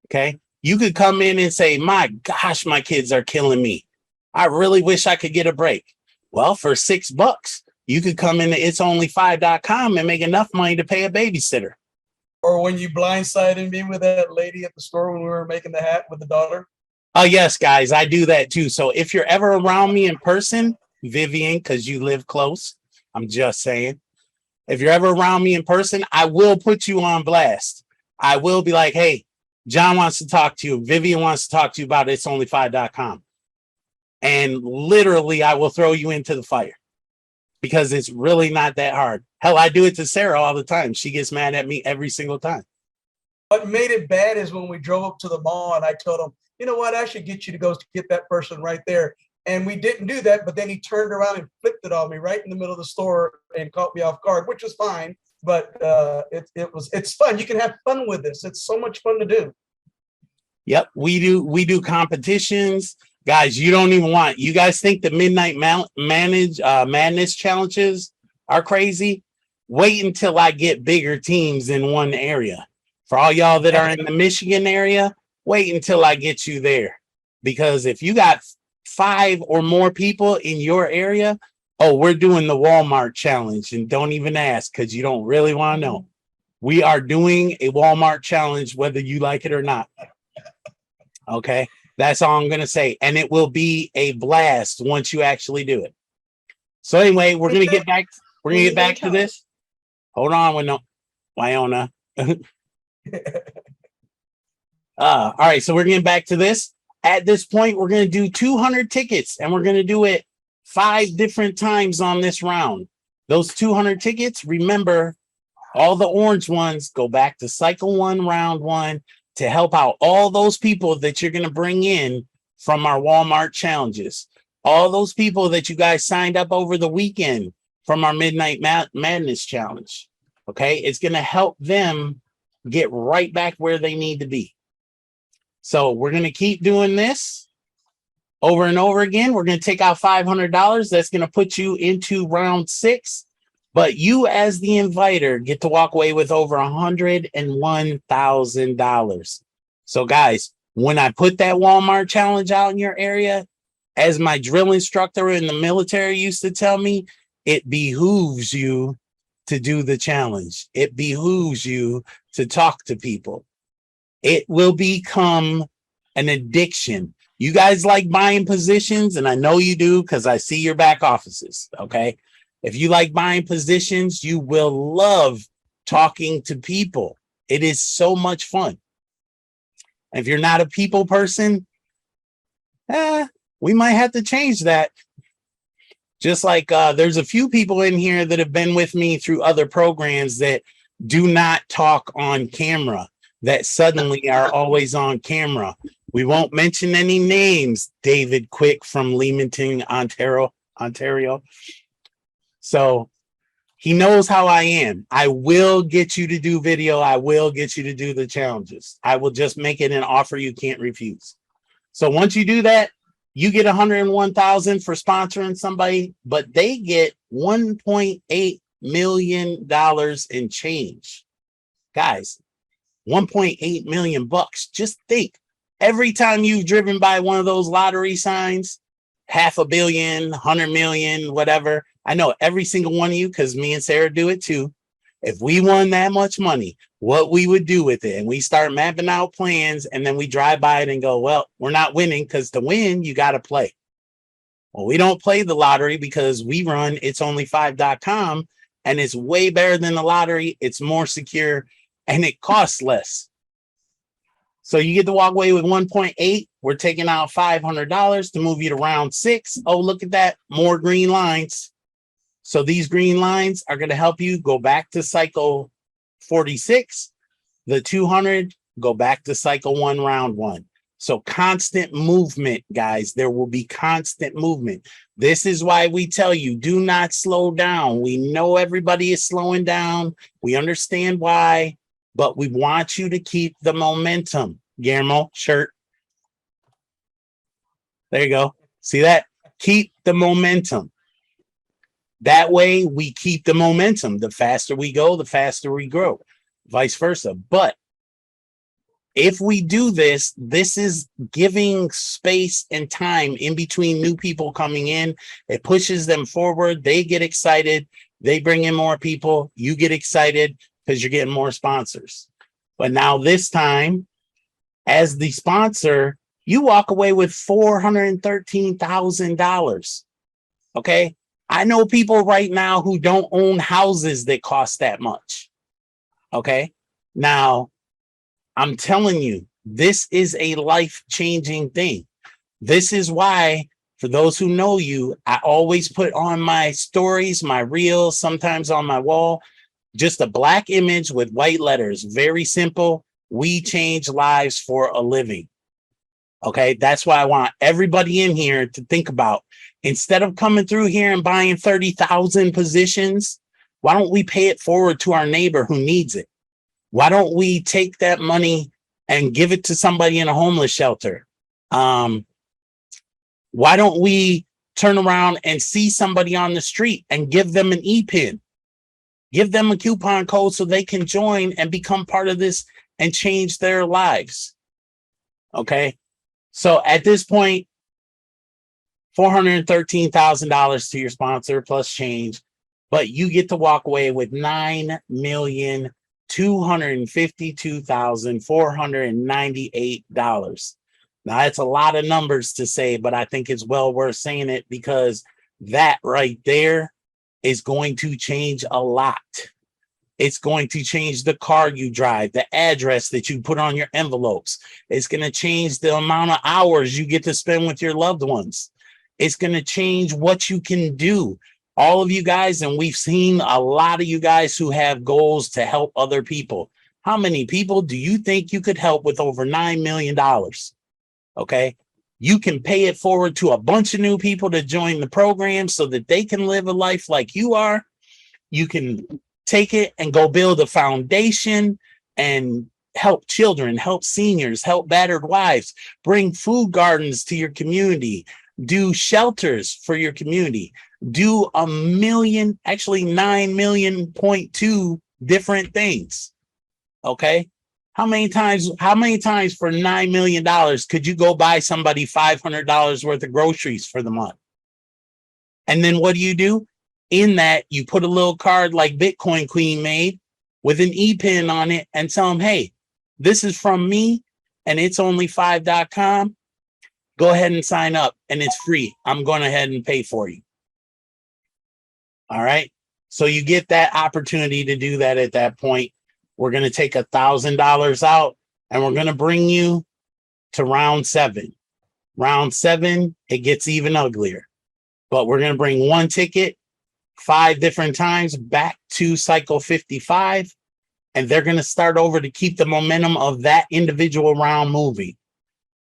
Okay. You could come in and say, my gosh, my kids are killing me. I really wish I could get a break. Well, for $6, you could come in to itsonly5.com and make enough money to pay a babysitter. Or when you blindsided me with that lady at the store when we were making the hat with the daughter. Oh, yes, guys, I do that too. So if you're ever around me in person, Vivian, because you live close, I'm just saying, if you're ever around me in person, I will put you on blast. I will be like, hey, John wants to talk to you. Vivian wants to talk to you about itsonly5.com. And literally, I will throw you into the fire because it's really not that hard. Hell, I do it to Sarah all the time. She gets mad at me every single time. What made it bad is when we drove up to the mall and I told him, you know what, I should get you to go get that person right there. And we didn't do that, but then he turned around and flipped it on me right in the middle of the store and caught me off guard, which was fine. But it's fun. You can have fun with this. It's so much fun to do. Yep, we do competitions. Guys, you don't even want, you guys think the Midnight Madness challenges are crazy? Wait until I get bigger teams in one area. For all y'all that are in the Michigan area, wait until I get you there. Because if you got 5 or more people in your area, oh, we're doing the Walmart challenge. And don't even ask because you don't really want to know. We are doing a Walmart challenge, whether you like it or not. Okay, that's all I'm going to say. And it will be a blast once you actually do it. So anyway, we're going to get back. We're going to get back to this. Hold on, Wyona. All right, so we're getting back to this. At this point, we're going to do 200 tickets, and we're going to do it 5 different times on this round. Those 200 tickets, remember, all the orange ones go back to cycle 1, round 1, to help out all those people that you're going to bring in from our Walmart challenges. All those people that you guys signed up over the weekend from our Midnight Madness challenge. Okay, it's going to help them get right back where they need to be. So we're going to keep doing this over and over again. We're going to take out $500. That's going to put you into round 6. But you as the inviter get to walk away with over $101,000. So guys, when I put that Walmart challenge out in your area, as my drill instructor in the military used to tell me, it behooves you to do the challenge. It behooves you to talk to people. It will become an addiction. You guys like buying positions, and I know you do because I see your back offices. Okay. If you like buying positions, you will love talking to people. It is so much fun. And if you're not a people person, we might have to change that. Just like there's a few people in here that have been with me through other programs that do not talk on camera, that suddenly are always on camera. We won't mention any names. David Quick from Leamington, Ontario. So he knows how I am. I will get you to do video. I will get you to do the challenges. I will just make it an offer you can't refuse. So once you do that, you get 101,000 for sponsoring somebody, but they get $1.8 million in change. Guys, 1.8 million bucks. Just think, every time you've driven by one of those lottery signs, 500 million, 100 million, whatever. I know every single one of you, because me and Sarah do it too. If we won that much money, what we would do with it. And we start mapping out plans, and then we drive by it and go, well, we're not winning, because to win, you got to play. Well, we don't play the lottery because we run itsonly5.com, and it's way better than the lottery. It's more secure, and it costs less. So you get to walk away with 1.8. We're taking out $500 to move you to round 6. Oh, look at that. More green lines. So these green lines are going to help you go back to cycle 46. The 200, go back to cycle 1, round 1. So constant movement, guys. There will be constant movement. This is why we tell you, do not slow down. We know everybody is slowing down. We understand why, but we want you to keep the momentum. Guillermo, shirt. There you go. See that? Keep the momentum. That way we keep the momentum. The faster we go, the faster we grow, vice versa. But if we do this, this is giving space and time in between new people coming in. It pushes them forward. They get excited. They bring in more people. You get excited because you're getting more sponsors. But now this time, as the sponsor, you walk away with $413,000. Okay. I know people right now who don't own houses that cost that much. Okay. Now, I'm telling you, this is a life-changing thing. This is why, for those who know you, I always put on my stories, my reels, sometimes on my wall, just a black image with white letters. Very simple. We change lives for a living. Okay. That's why I want everybody in here to think about, instead of coming through here and buying 30,000 positions, why don't we pay it forward to our neighbor who needs it? Why don't we take that money and give it to somebody in a homeless shelter? Why don't we turn around and see somebody on the street and give them an e-pin? Give them a coupon code so they can join and become part of this and change their lives. Okay. So at this point, $413,000 to your sponsor plus change, but you get to walk away with $9,252,498. Now that's a lot of numbers to say, but I think it's well worth saying it, because that right there is going to change a lot. It's going to change the car you drive, the address that you put on your envelopes. It's going to change the amount of hours you get to spend with your loved ones. It's going to change what you can do. All of you guys, and we've seen a lot of you guys who have goals to help other people. How many people do you think you could help with over $9 million? Okay. You can pay it forward to a bunch of new people to join the program so that they can live a life like you are. You can take it and go build a foundation and help children, help seniors, help battered wives, bring food gardens to your community, do shelters for your community, do 9 million point 2 different things. Okay. How many times for $9 million could you go buy somebody $500 worth of groceries for the month? And then what do? In that, you put a little card like Bitcoin Queen made with an e-pin on it and tell them, hey, this is from me and it's only $5.com. Go ahead and sign up and it's free. I'm going ahead and pay for you. All right. So you get that opportunity to do that at that point. We're going to take $1,000 out and we're going to bring you to round 7. Round 7, it gets even uglier. But we're going to bring one ticket 5 different times back to cycle 55. And they're going to start over to keep the momentum of that individual round moving.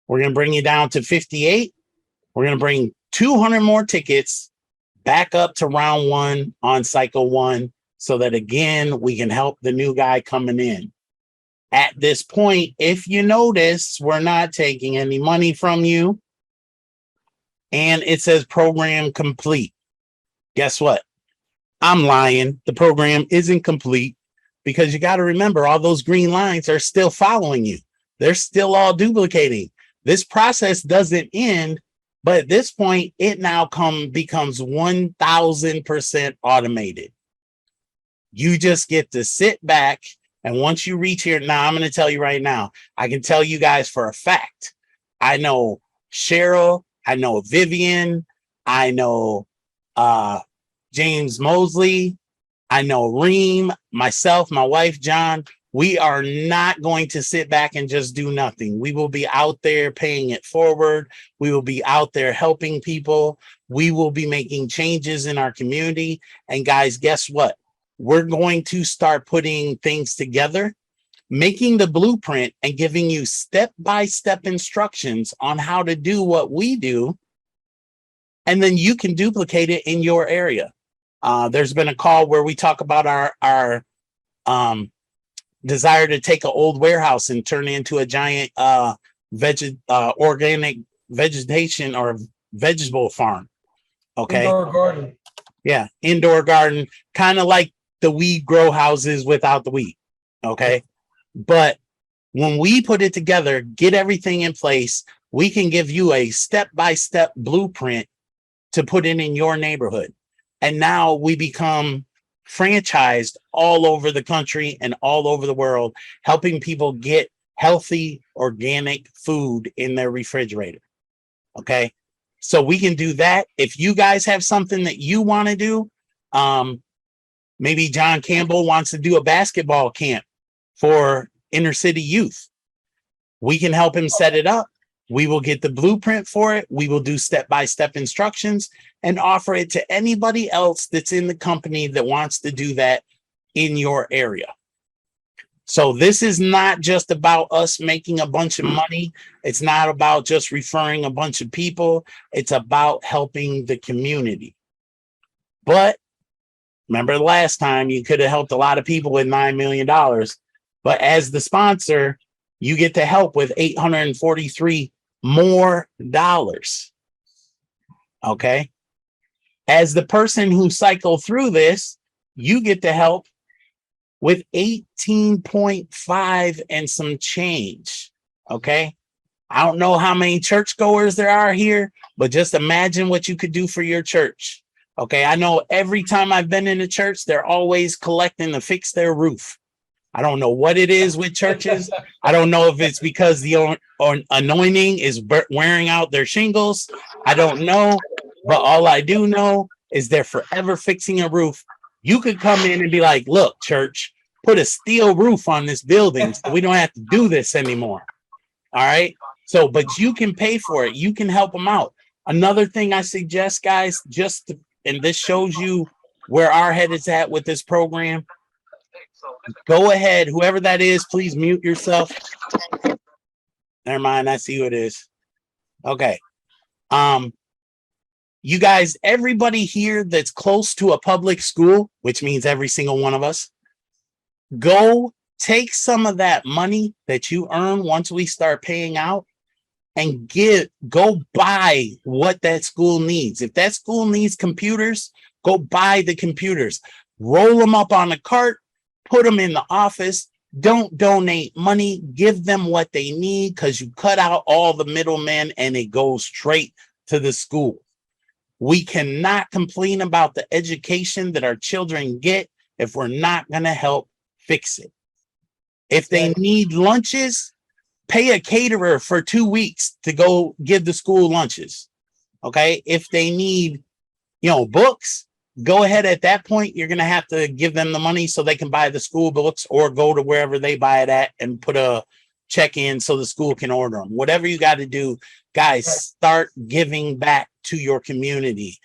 We're going to bring you down to 58. We're going to bring 200 more tickets back up to round 1 on cycle 1 so that, again, we can help the new guy coming in. At this point, if you notice, we're not taking any money from you. And it says program complete. Guess what? I'm lying. The program isn't complete because you got to remember all those green lines are still following you. They're still all duplicating. This process doesn't end, but at this point, it now becomes 1000% automated. You just get to sit back. And once you reach here, now I'm going to tell you right now, I can tell you guys for a fact. I know Cheryl, I know Vivian, I know James Mosley, I know Reem, myself, my wife, John. We are not going to sit back and just do nothing. We will be out there paying it forward. We will be out there helping people. We will be making changes in our community. And guys, guess what? We're going to start putting things together, making the blueprint and giving you step-by-step instructions on how to do what we do. And then you can duplicate it in your area. There's been a call where we talk about our desire to take an old warehouse and turn it into a giant organic vegetation or vegetable farm. Okay. Indoor garden. Yeah. Indoor garden, kind of like the weed grow houses without the weed. Okay. But when we put it together, get everything in place, we can give you a step-by-step blueprint to put in your neighborhood. And now we become franchised all over the country and all over the world, helping people get healthy, organic food in their refrigerator. Okay. So we can do that. If you guys have something that you want to do, maybe John Campbell wants to do a basketball camp for inner city youth. We can help him set it up. We will get the blueprint for it. We will do step-by-step instructions and offer it to anybody else that's in the company that wants to do that in your area. So this is not just about us making a bunch of money. It's not about just referring a bunch of people. It's about helping the community. But remember the last time you could have helped a lot of people with $9 million. But as the sponsor, you get to help with $843 more dollars. Okay. As the person who cycled through this, you get to help with 18.5 and some change. Okay. I don't know how many churchgoers there are here, but just imagine what you could do for your church. Okay. I know every time I've been in a church, they're always collecting to fix their roof. I don't know what it is with churches. I don't know if it's because the anointing is wearing out their shingles. I don't know. But all I do know is they're forever fixing a roof. You could come in and be like, look, church, put a steel roof on this building so we don't have to do this anymore. All right. So, but you can pay for it. You can help them out. Another thing I suggest, guys, and this shows you where our head is at with this program. Go ahead, whoever that is, please mute yourself. Never mind, I see who it is. Okay. You guys, everybody here that's close to a public school, which means every single one of us, go take some of that money that you earn once we start paying out and go buy what that school needs. If that school needs computers, go buy the computers, roll them up on a cart, put them in the office. Don't donate money. Give them what they need because you cut out all the middlemen and it goes straight to the school. We cannot complain about the education that our children get if we're not going to help fix it. If they need lunches, pay a caterer for 2 weeks to go give the school lunches. Okay. If they need, books, go ahead. At that point, you're going to have to give them the money so they can buy the school books, or go to wherever they buy it at and put a check in so the school can order them. Whatever you got to do, guys, start giving back to your community.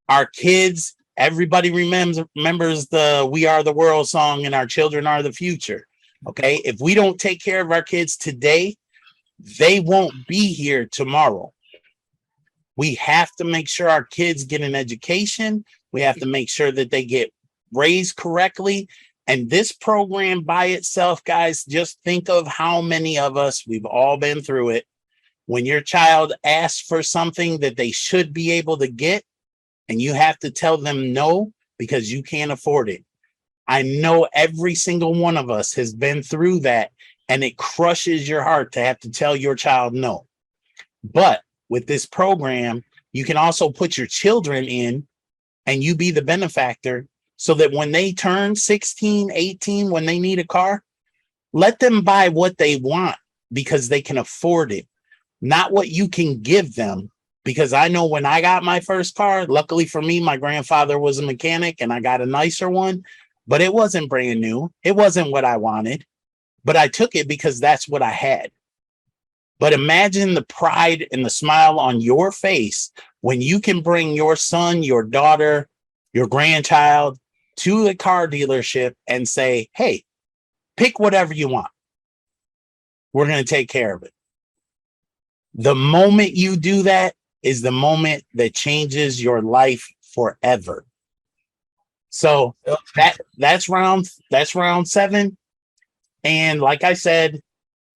Our kids, everybody remembers the "We Are the World" song, and our children are the future. Okay. If we don't take care of our kids today, they won't be here tomorrow. We have to make sure our kids get an education. We have to make sure that they get raised correctly. And this program by itself, guys, just think of how many of us, we've all been through it. When your child asks for something that they should be able to get, and you have to tell them no because you can't afford it. I know every single one of us has been through that, and it crushes your heart to have to tell your child no. But with this program, you can also put your children in, and you be the benefactor, so that when they turn 16, 18, when they need a car, let them buy what they want because they can afford it, not what you can give them. Because I know when I got my first car, luckily for me, my grandfather was a mechanic and I got a nicer one, but it wasn't brand new. It wasn't what I wanted, but I took it because that's what I had. But imagine the pride and the smile on your face when you can bring your son, your daughter, your grandchild to a car dealership and say, hey, pick whatever you want. We're going to take care of it. The moment you do that is the moment that changes your life forever. So that's round 7. And like I said,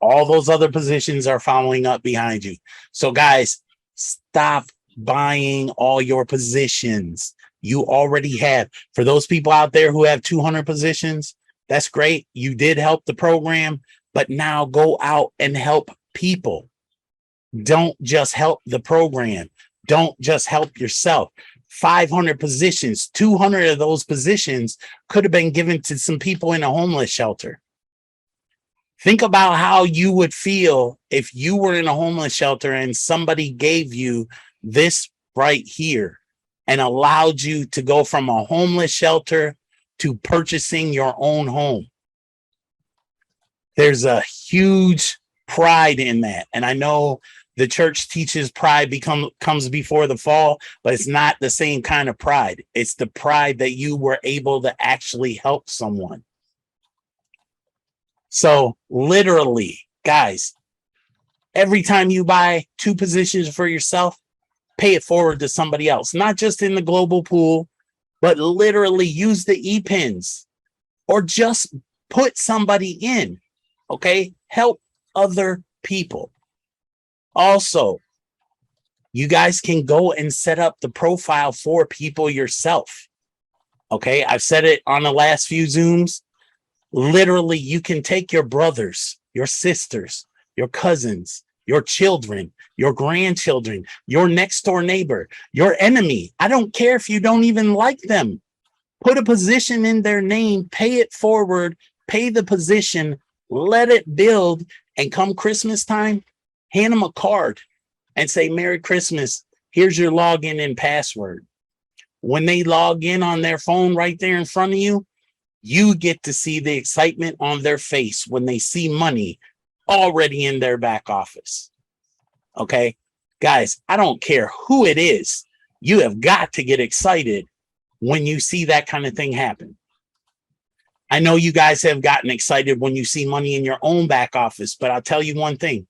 all those other positions are following up behind you. So guys, stop buying all your positions. You already have. For those people out there who have 200 positions, that's great. You did help the program, but now go out and help people. Don't just help the program. Don't just help yourself. 500 positions, 200 of those positions could have been given to some people in a homeless shelter. Think about how you would feel if you were in a homeless shelter and somebody gave you this right here and allowed you to go from a homeless shelter to purchasing your own home. There's a huge pride in that. And I know the church teaches pride comes before the fall, but it's not the same kind of pride. It's the pride that you were able to actually help someone. So literally, guys, every time you buy 2 positions for yourself, pay it forward to somebody else, not just in the global pool, but literally use the e-pins or just put somebody in. Okay. Help other people. Also, you guys can go and set up the profile for people yourself. Okay. I've said it on the last few Zooms. Literally, you can take your brothers, your sisters, your cousins, your children, your grandchildren, your next door neighbor, your enemy. I don't care if you don't even like them. Put a position in their name, pay it forward, pay the position, let it build, and come Christmas time, hand them a card and say, Merry Christmas. Here's your login and password. When they log in on their phone right there in front of you, you get to see the excitement on their face when they see money already in their back office. Okay, guys, I don't care who it is. You have got to get excited when you see that kind of thing happen. I know you guys have gotten excited when you see money in your own back office, but I'll tell you one thing.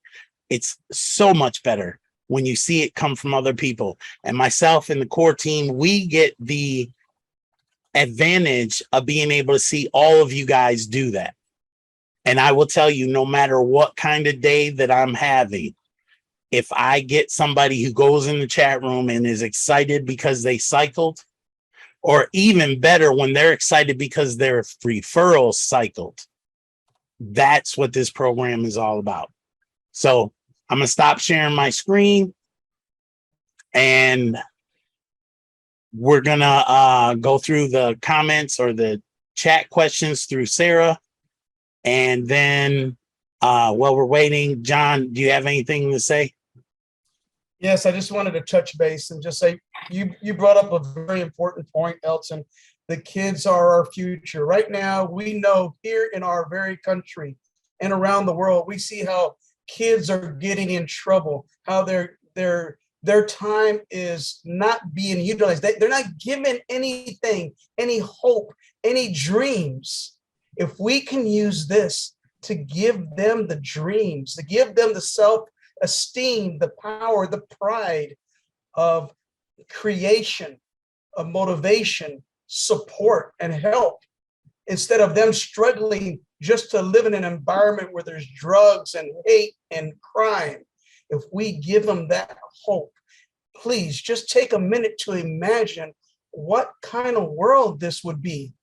It's so much better when you see it come from other people. And myself and the core team, we get the advantage of being able to see all of you guys do that. And I will tell you, no matter what kind of day that I'm having, if I get somebody who goes in the chat room and is excited because they cycled, or even better, when they're excited because their referrals cycled, that's what this program is all about. So I'm going to stop sharing my screen, and we're gonna go through the comments or the chat questions through Sarah. And then while we're waiting, John, do you have anything to say? Yes, I just wanted to touch base and just say you brought up a very important point, Elton. The kids are our future. Right now, we know here in our very country and around the world, we see how kids are getting in trouble, how their time is not being utilized. They're not given anything, any hope, any dreams. If we can use this to give them the dreams, to give them the self-esteem, the power, the pride of creation, of motivation, support, and help, instead of them struggling just to live in an environment where there's drugs and hate and crime. If we give them that hope, please just take a minute to imagine what kind of world this would be.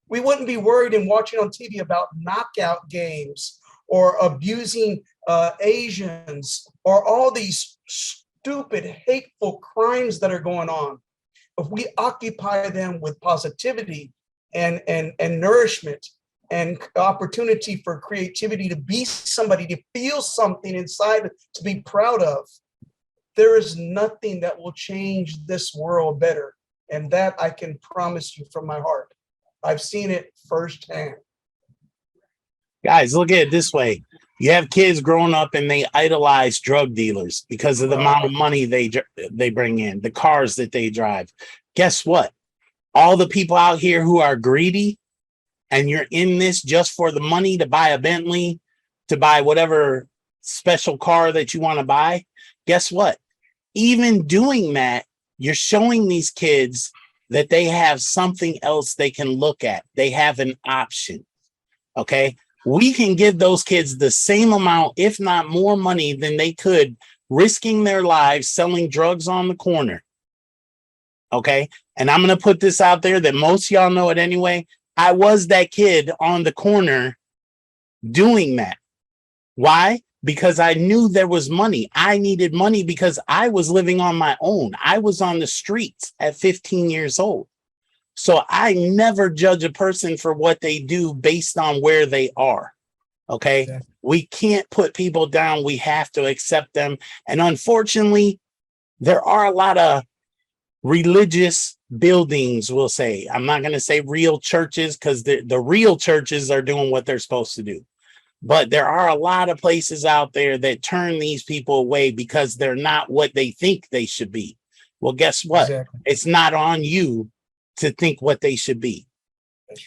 We wouldn't be worried and watching on TV about knockout games or abusing Asians or all these stupid, hateful crimes that are going on. If we occupy them with positivity and nourishment and opportunity for creativity, to be somebody, to feel something inside to be proud of, there is nothing that will change this world better. And that I can promise you from my heart. I've seen it firsthand. Guys, look at it this way. You have kids growing up and they idolize drug dealers because of the amount of money they bring in, the cars that they drive. Guess what? All the people out here who are greedy, and you're in this just for the money to buy a Bentley, to buy whatever special car that you want to buy. Guess what? Even doing that, you're showing these kids that they have something else they can look at. They have an option. Okay. We can give those kids the same amount, if not more money than they could, risking their lives selling drugs on the corner. Okay. And I'm going to put this out there that most of y'all know it anyway. I was that kid on the corner doing that. Why? Because I knew there was money. I needed money because I was living on my own. I was on the streets at 15 years old. So I never judge a person for what they do based on where they are. Okay. Exactly. We can't put people down. We have to accept them. And unfortunately, there are a lot of religious buildings, we'll say. I'm not going to say real churches, because the real churches are doing what they're supposed to do. But there are a lot of places out there that turn these people away because they're not what they think they should be. Well, guess what? Exactly. It's not on you to think what they should be.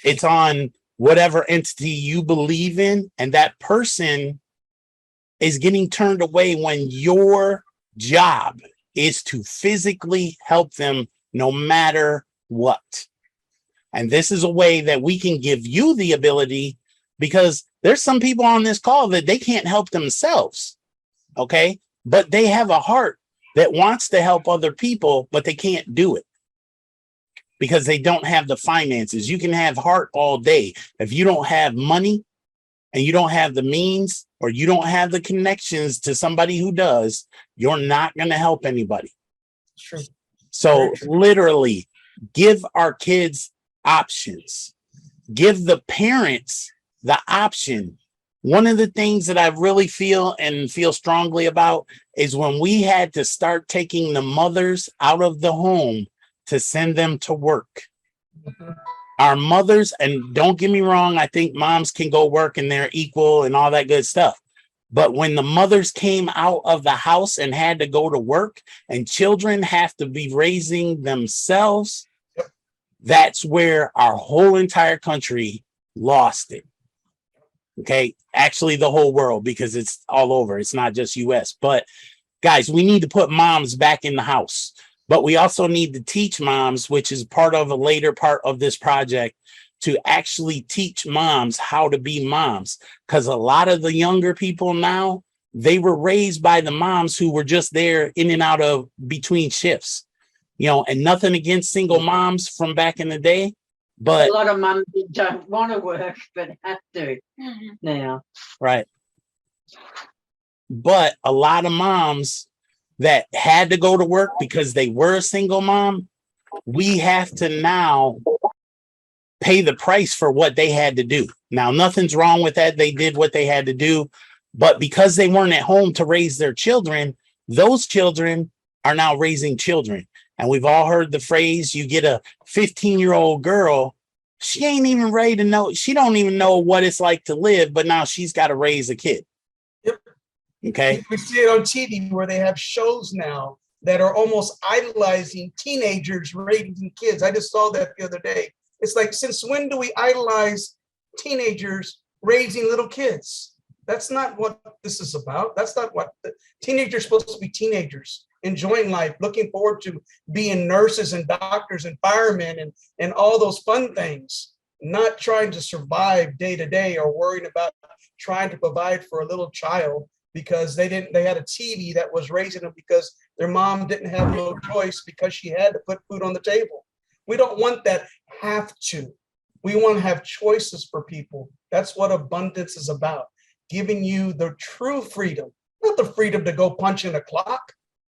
It's on whatever entity you believe in, and that person is getting turned away when your job is to physically help them no matter what. And this is a way that we can give you the ability, because there's some people on this call that they can't help themselves. Okay. But they have a heart that wants to help other people, but they can't do it because they don't have the finances. You can have heart all day. If you don't have money and you don't have the means, or you don't have the connections to somebody who does, you're not going to help anybody. True. So literally give our kids options. Give the parents the option. One of the things that I really feel strongly about is when we had to start taking the mothers out of the home to send them to work. Mm-hmm. Our mothers, and don't get me wrong, I think moms can go work and they're equal and all that good stuff. But when the mothers came out of the house and had to go to work, and children have to be raising themselves, that's where our whole entire country lost it. Okay. Actually, the whole world, because it's all over. It's not just US. But guys, we need to put moms back in the house. But we also need to teach moms, which is part of a later part of this project, to actually teach moms how to be moms. Because a lot of the younger people now, they were raised by the moms who were just there in and out of between shifts. You know, and nothing against single moms from back in the day. But a lot of mums don't want to work, but have to now. Right. But a lot of moms that had to go to work because they were a single mom we have to now pay the price for what they had to do. Now, nothing's wrong with that. They did what they had to do. But because they weren't at home to raise their children, those children are now raising children. And we've all heard the phrase, you get a 15-year-old girl, she ain't even ready to know. She don't even know what it's like to live, but now she's got to raise a kid. Yep. Okay. We see it on TV where they have shows now that are almost idolizing teenagers raising kids. I just saw that the other day. It's like, since when do we idolize teenagers raising little kids? That's not what this is about. That's not what the teenagers are supposed to be. Teenagers enjoying life, looking forward to being nurses and doctors and firemen and all those fun things, not trying to survive day to day or worrying about trying to provide for a little child because they had a TV that was raising them because their mom didn't have no choice because she had to put food on the table. We don't want that have to. We want to have choices for people. That's what abundance is about. Giving you the true freedom, not the freedom to go punch in a clock,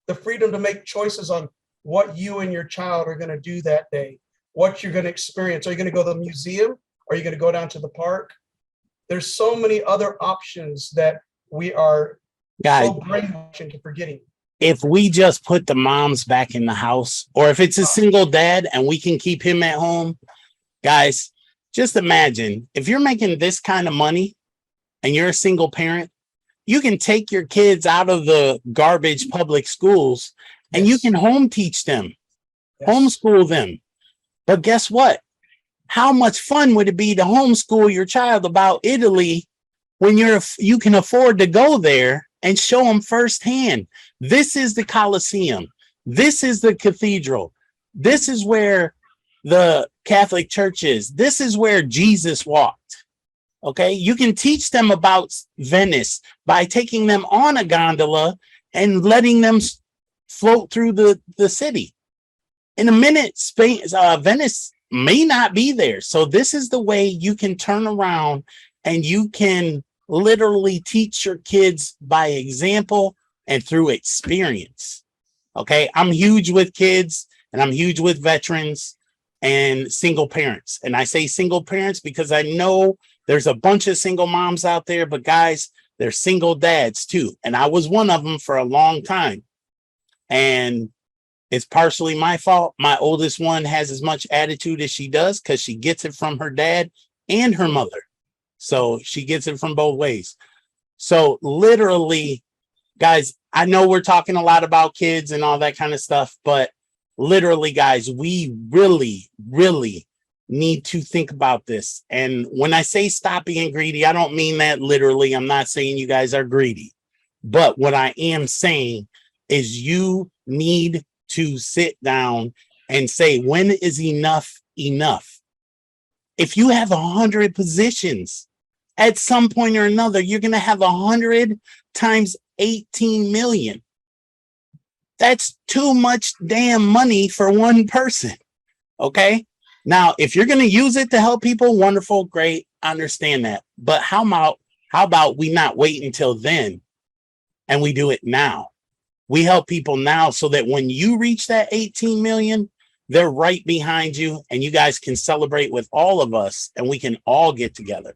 the freedom to make choices on what you and your child are going to do that day, what you're going to experience. Are you going to go to the museum? Are you going to go down to the park? There's so many other options that we are so brainwashed into forgetting. If we just put the moms back in the house, or if it's a single dad and we can keep him at home, guys, just imagine if you're making this kind of money and you're a single parent, you can take your kids out of the garbage public schools and you can home teach them, homeschool them. But guess what? How much fun would it be to homeschool your child about Italy when you can afford to go there and show them firsthand? This is the Colosseum. This is the cathedral. This is where the Catholic Church is. This is where Jesus walked. Okay, you can teach them about Venice by taking them on a gondola and letting them float through the city. In a minute, Venice may not be there. So this is the way you can turn around and you can literally teach your kids by example and through experience. Okay, I'm huge with kids and I'm huge with veterans and single parents. And I say single parents because I know there's a bunch of single moms out there, but guys, there's single dads too. And I was one of them for a long time. And it's partially my fault. My oldest one has as much attitude as she does because she gets it from her dad and her mother. So she gets it from both ways. So literally, guys, I know we're talking a lot about kids and all that kind of stuff, but literally, guys, we really, really need to think about this. And when I say stop being greedy, I don't mean that literally. I'm not saying you guys are greedy. But what I am saying is you need to sit down and say, when is enough enough? If you have 100 positions, at some point or another, you're going to have 100 times 18 million. That's too much damn money for one person. Okay. Now, if you're going to use it to help people, wonderful, great. I understand that. But how about we not wait until then and we do it now? We help people now so that when you reach that 18 million, they're right behind you and you guys can celebrate with all of us and we can all get together.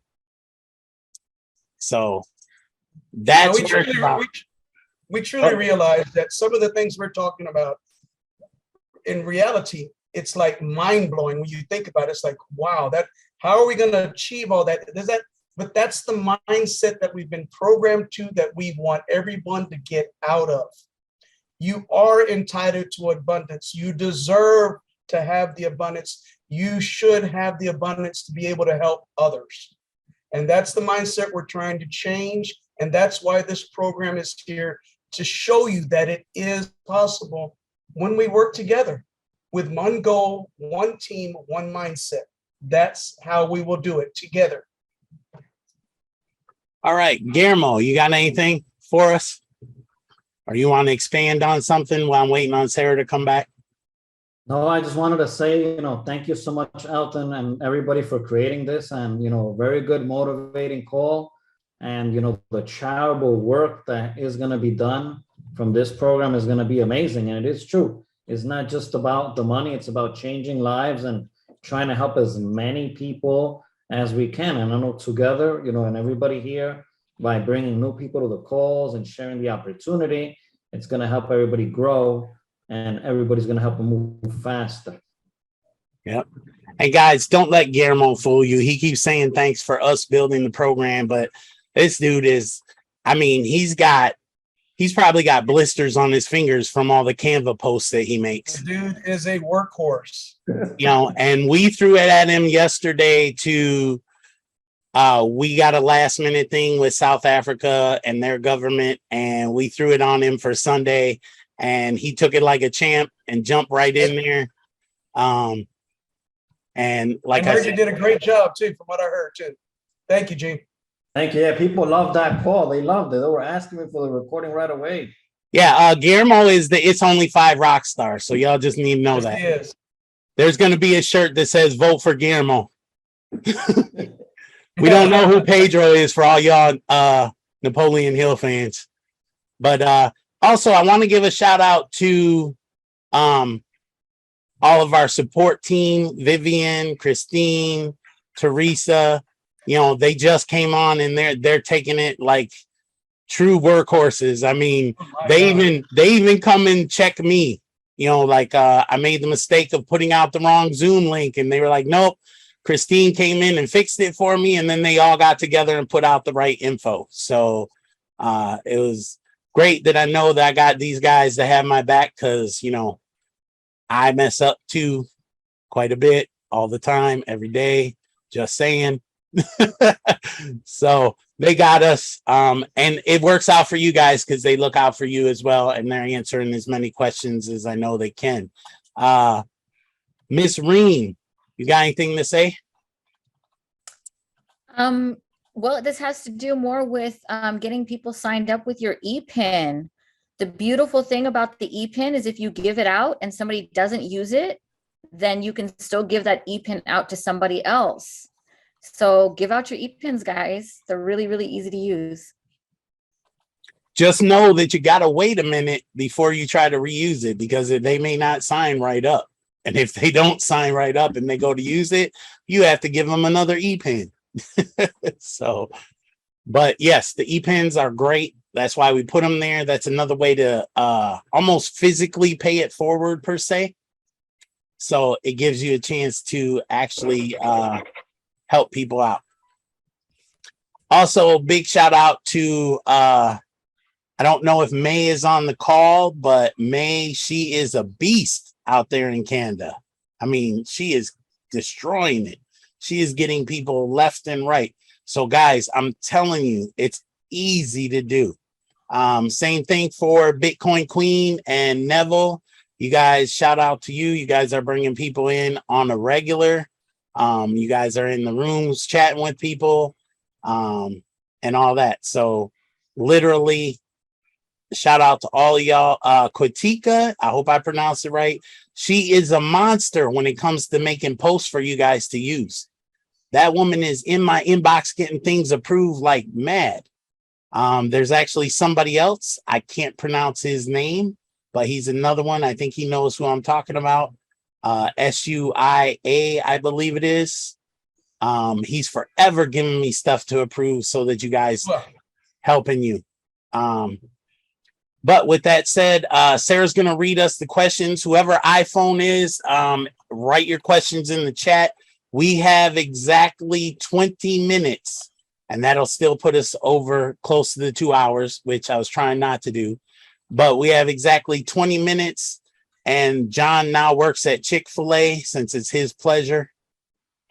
So that's we truly realize that some of the things we're talking about in reality, it's like mind blowing when you think about it. It's like, wow, how are we going to achieve all that? But that's the mindset that we've been programmed to, that we want everyone to get out of. You are entitled to abundance. You deserve to have the abundance. You should have the abundance to be able to help others. And that's the mindset we're trying to change. And that's why this program is here, to show you that it is possible when we work together with one goal, one team, one mindset. That's how we will do it together. All right, Guillermo, you got anything for us? Or you want to expand on something while I'm waiting on Sarah to come back? No, I just wanted to say, thank you so much, Elton, and everybody for creating this, and, very good motivating call. And, the charitable work that is going to be done from this program is going to be amazing. And it is true. is not just about the money, it's about changing lives and trying to help as many people as we can. And I know together, you know, and everybody here, by bringing new people to the calls and sharing the opportunity, it's going to help everybody grow and everybody's going to help them move faster. Yep. Hey guys, don't let Guillermo fool you. He keeps saying thanks for us building the program, but this dude is, I mean, he's probably got blisters on his fingers from all the Canva posts that he makes. The dude is a workhorse. You know, and we threw it at him yesterday to we got a last minute thing with South Africa and their government, and we threw it on him for Sunday, and he took it like a champ and jumped right in there. And like I said, you did a great job too, from what I heard too. Thank you, Gene. Thank you. Yeah, people love that call. They loved it. They were asking me for the recording right away. yeah, Guillermo is the It's Only Five rock star, so y'all just need to know Yes, that. he is. There's going to be a shirt that says "Vote for Guillermo." We don't know who Pedro is for all y'all Napoleon Hill fans, but also I want to give a shout out to all of our support team, Vivian, Christine, Teresa. You know, they just came on and they're taking it like true workhorses. I mean, they even come and check me. You know, like I made the mistake of putting out the wrong Zoom link, and they were like, "Nope." Christine came in and fixed it for me, and then they all got together and put out the right info. So it was great that I know that I got these guys to have my back, because, you know, I mess up too quite a bit all the time, every day, just saying. So they got us, and it works out for you guys because they look out for you as well, and they're answering as many questions as I know they can. Miss Reen, you got anything to say? Well, this has to do more with getting people signed up with your ePIN. The beautiful thing about the ePIN is if you give it out and somebody doesn't use it, then you can still give that ePIN out to somebody else. So give out your ePINs, guys. They're really, really easy to use. Just know that you got to wait a minute before you try to reuse it, because they may not sign right up. And if they don't sign right up and they go to use it, you have to give them another ePIN. So, but yes, the ePINs are great. That's why we put them there. That's another way to almost physically pay it forward per se. So it gives you a chance to actually help people out. Also, big shout out to I don't know if May is on the call, but May, she is a beast out there in Canada. I mean, she is destroying it. She is getting people left and right. So guys, I'm telling you, it's easy to do. Same thing for Bitcoin Queen and Neville. You guys, shout out to you. You guys are bringing people in on a regular. You guys are in the rooms chatting with people and all that. So literally, shout out to all of y'all. Kwatika, I hope I pronounced it right. She is a monster when it comes to making posts for you guys to use. That woman is in my inbox getting things approved like mad. There's actually somebody else. I can't pronounce his name, but he's another one. I think he knows who I'm talking about. SUIA, I believe it is. He's forever giving me stuff to approve so that you guys helping you. But with that said, Sarah's going to read us the questions. Whoever iPhone is, write your questions in the chat. We have exactly 20 minutes, and that'll still put us over close to the 2 hours, which I was trying not to do. But we have exactly 20 minutes, and John now works at Chick-fil-A since it's his pleasure.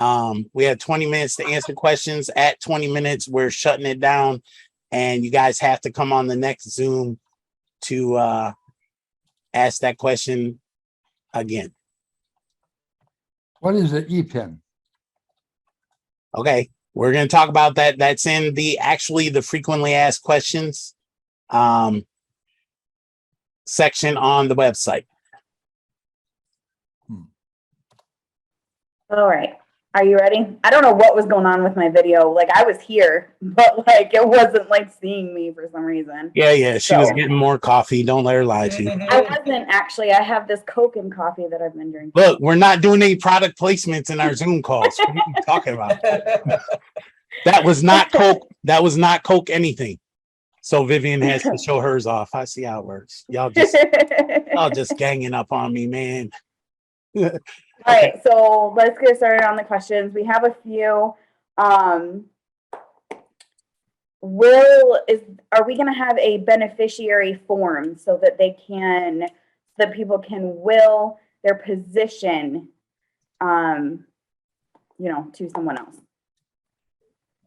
We have 20 minutes to answer questions. At 20 minutes, we're shutting it down, and you guys have to come on the next Zoom to ask that question again. What is an ePIN? Okay, we're going to talk about that. That's in the frequently asked questions section on the website. All right. Are you ready? I don't know what was going on with my video. Like I was here, but like it wasn't like seeing me for some reason. Yeah. She was So- getting more coffee. Don't let her lie to you. I wasn't actually. I have this Coke and coffee that I've been drinking. Look, we're not doing any product placements in our Zoom calls. What are you talking about? That was not Coke. That was not Coke anything. So Vivian has to show hers off. I see how it works. Y'all just ganging up on me, man. All right, so let's get started on the questions. We have a few. Are we going to have a beneficiary form so that people can will their position, to someone else?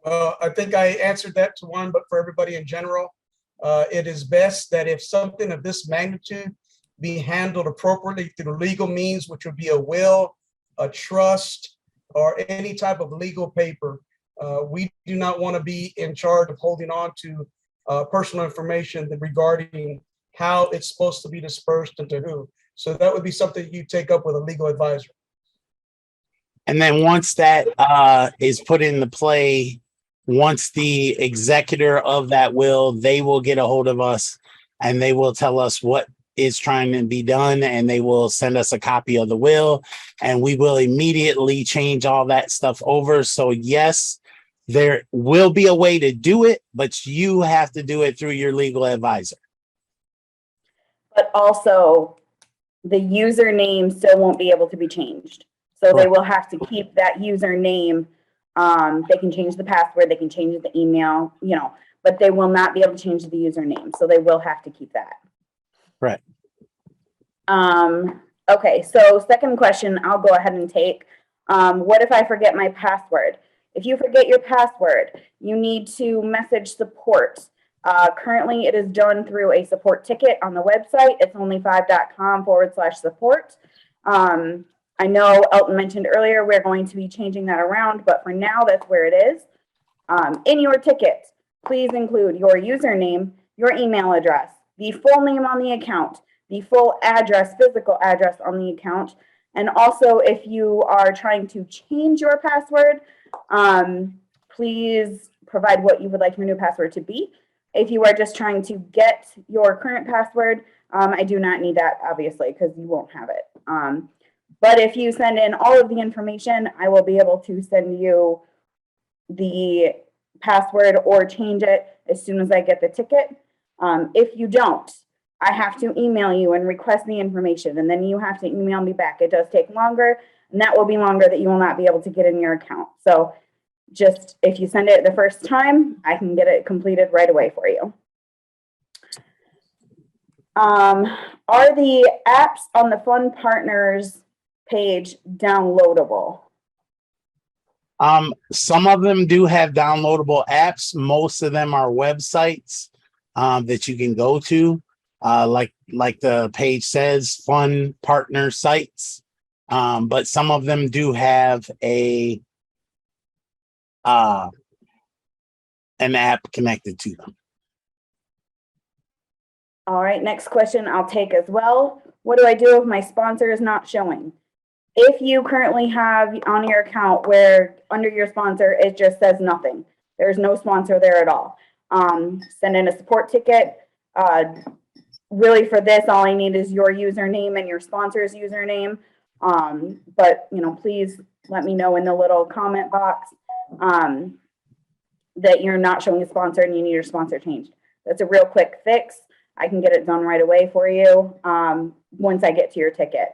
Well, I think I answered that to one, but for everybody in general, it is best that if something of this magnitude be handled appropriately through legal means, which would be a will, a trust, or any type of legal paper. We do not want to be in charge of holding on to personal information regarding how it's supposed to be dispersed and to who. So that would be something you take up with a legal advisor. And then once that is put into play, once the executor of that will, they will get a hold of us and they will tell us what is trying to be done, and they will send us a copy of the will, and we will immediately change all that stuff over. So yes, there will be a way to do it, but you have to do it through your legal advisor. But also, the username still won't be able to be changed. So they will have to keep that username. They can change the password, they can change the email, but they will not be able to change the username. So they will have to keep that. Right. Okay, so second question, I'll go ahead and take. What if I forget my password? If you forget your password, you need to message support. Currently, it is done through a support ticket on the website. It's only5.com/support. I know Elton mentioned earlier, we're going to be changing that around, but for now, that's where it is. In your ticket, please include your username, your email address, the full name on the account, the full address, physical address on the account, and also if you are trying to change your password, please provide what you would like your new password to be. If you are just trying to get your current password, I do not need that, obviously, because you won't have it. But if you send in all of the information, I will be able to send you the password or change it as soon as I get the ticket. If you don't, I have to email you and request the information, and then you have to email me back. It does take longer, and that will be longer that you will not be able to get in your account. So just if you send it the first time, I can get it completed right away for you. Are the apps on the Fund Partners page downloadable? Some of them do have downloadable apps. Most of them are websites that you can go to, like the page says, Fund Partner sites. But some of them do have an app connected to them. All right, next question I'll take as well. What do I do if my sponsor is not showing? If you currently have on your account where under your sponsor, it just says nothing. There's no sponsor there at all. Send in a support ticket. Really for this, all I need is your username and your sponsor's username. But please let me know in the little comment box that you're not showing a sponsor and you need your sponsor changed. That's a real quick fix. I can get it done right away for you once I get to your ticket.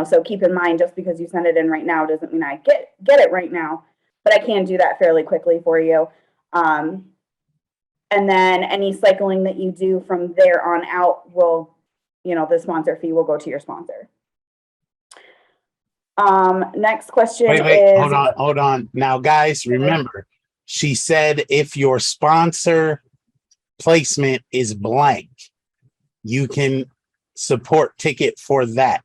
So keep in mind, just because you send it in right now doesn't mean I get it right now, but I can do that fairly quickly for you. And then any cycling that you do from there on out will, the sponsor fee will go to your sponsor. Next question is. Hold on. Now, guys, remember, she said if your sponsor placement is blank, you can support ticket for that.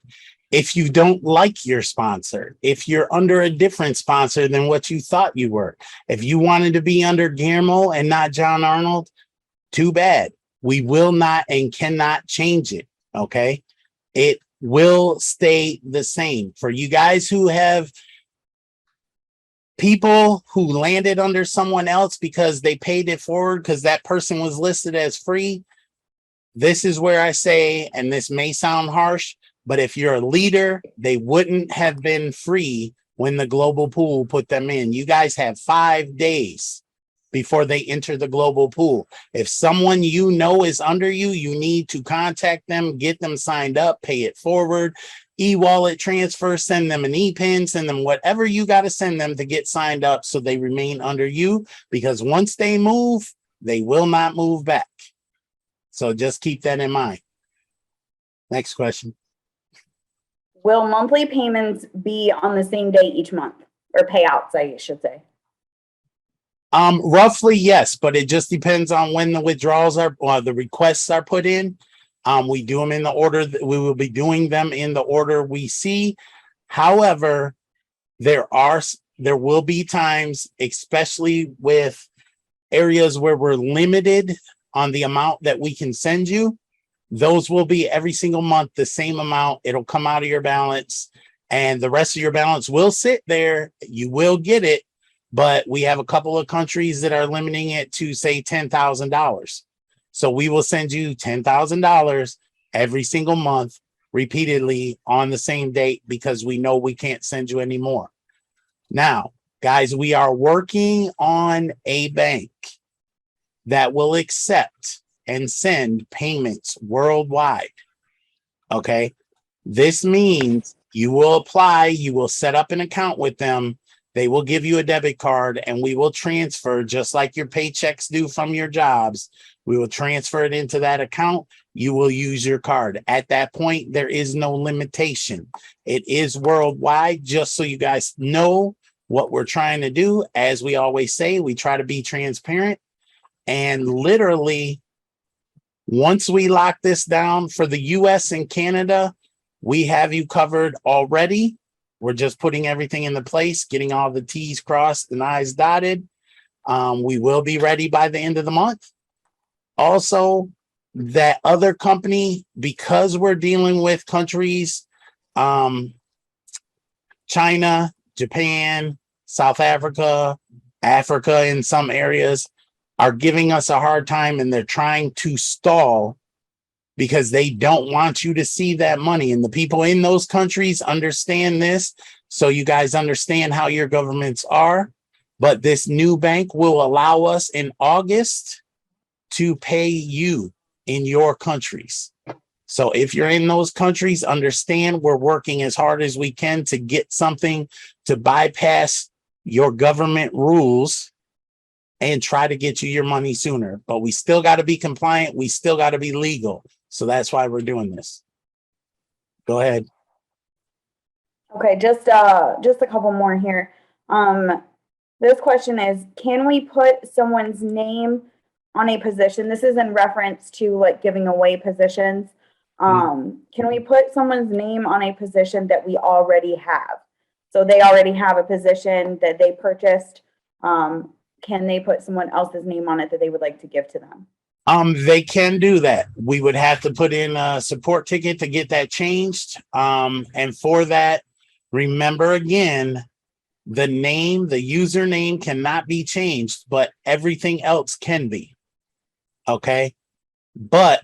If you don't like your sponsor, if you're under a different sponsor than what you thought you were, if you wanted to be under Guillermo and not John Arnold, too bad. We will not and cannot change it. Okay. It will stay the same. For you guys who have people who landed under someone else because they paid it forward because that person was listed as free. This is where I say, and this may sound harsh, but if you're a leader, they wouldn't have been free when the global pool put them in. You guys have 5 days before they enter the global pool. If someone you know is under you, you need to contact them, get them signed up, pay it forward, e-wallet transfer, send them an e-pin, send them whatever you got to send them to get signed up so they remain under you, because once they move, they will not move back. So just keep that in mind. Next question. Will monthly payments be on the same day each month, or payouts, I should say? Roughly, yes, but it just depends on when the withdrawals are, or the requests are put in. We do them in the order that we will be doing them in the order we see. However, there will be times, especially with areas where we're limited on the amount that we can send you. Those will be every single month, the same amount. It'll come out of your balance, and the rest of your balance will sit there. You will get it, but we have a couple of countries that are limiting it to, say, $10,000. So we will send you $10,000 every single month, repeatedly on the same date, because we know we can't send you any more. Now, guys, we are working on a bank that will accept and send payments worldwide. Okay. This means you will apply, you will set up an account with them. They will give you a debit card, and we will transfer, just like your paychecks do from your jobs. We will transfer it into that account. You will use your card. At that point, there is no limitation. It is worldwide, just so you guys know what we're trying to do. As we always say, we try to be transparent. And literally, once we lock this down for the US and Canada, we have you covered already. We're just putting everything into place, getting all the T's crossed and I's dotted. We will be ready by the end of the month. Also, that other company, because we're dealing with countries, China, Japan, South Africa, Africa in some areas, are giving us a hard time, and they're trying to stall because they don't want you to see that money. And the people in those countries understand this. So you guys understand how your governments are. But this new bank will allow us in August to pay you in your countries. So if you're in those countries, understand we're working as hard as we can to get something to bypass your government rules and try to get you your money sooner. But we still got to be compliant. We still got to be legal. So that's why we're doing this. Go ahead. Okay, just a couple more here. This question is, can we put someone's name on a position? This is in reference to like giving away positions. Can we put someone's name on a position that we already have? So they already have a position that they purchased. Can they put someone else's name on it that they would like to give to them? They can do that. We would have to put in a support ticket to get that changed. And for that, remember again, the name, the username cannot be changed, but everything else can be. Okay. But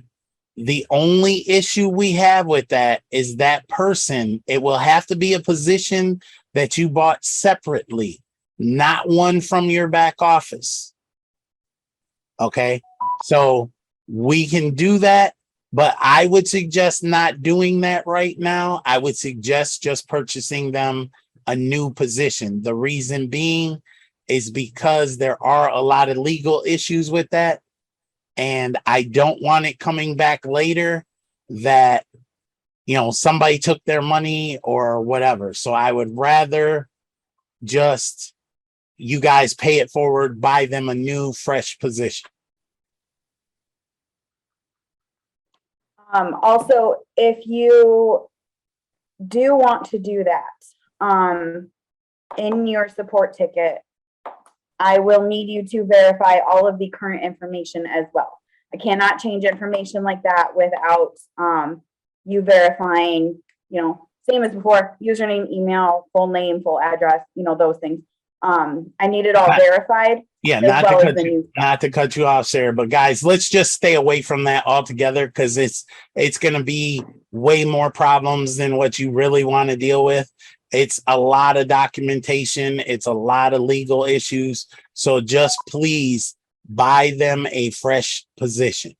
the only issue we have with that is that person, it will have to be a position that you bought separately, not one from your back office. Okay. So we can do that, but I would suggest not doing that right now. I would suggest just purchasing them a new position. The reason being is because there are a lot of legal issues with that. And I don't want it coming back later that, somebody took their money or whatever. So I would rather just you guys pay it forward, buy them a new, fresh position. Also, if you do want to do that, in your support ticket, I will need you to verify all of the current information as well. I cannot change information like that without you verifying, same as before, username, email, full name, full address, those things. I need it all Right. verified. Yeah, as not well to as cut the you, new stuff. not to cut you off, Sarah, but guys, let's just stay away from that altogether because it's going to be way more problems than what you really want to deal with. It's a lot of documentation. It's a lot of legal issues. So just please buy them a fresh position.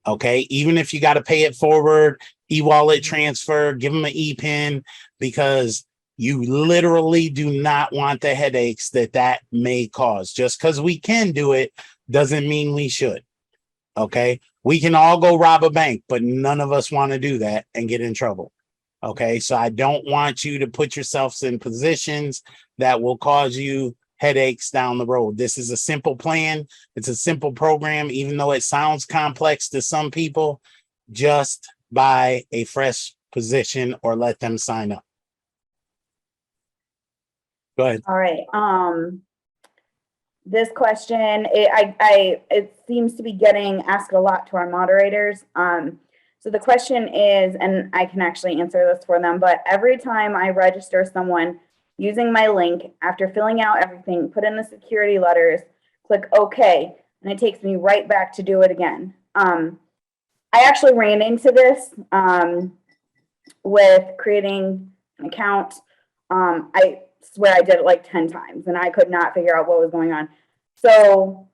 Okay. Even if you got to pay it forward, e-wallet transfer, give them an e-pin because you literally do not want the headaches that may cause. Just because we can do it doesn't mean we should. Okay. We can all go rob a bank, but none of us want to do that and get in trouble. Okay. So I don't want you to put yourselves in positions that will cause you headaches down the road. This is a simple plan. It's a simple program, even though it sounds complex to some people. Just buy a fresh position or let them sign up. Go ahead. All right. This question, it seems to be getting asked a lot to our moderators. So the question is, and I can actually answer this for them, but every time I register someone using my link, after filling out everything, put in the security letters, click OK, and it takes me right back to do it again. I actually ran into this with creating an account. I swear I did it like 10 times and I could not figure out what was going on. So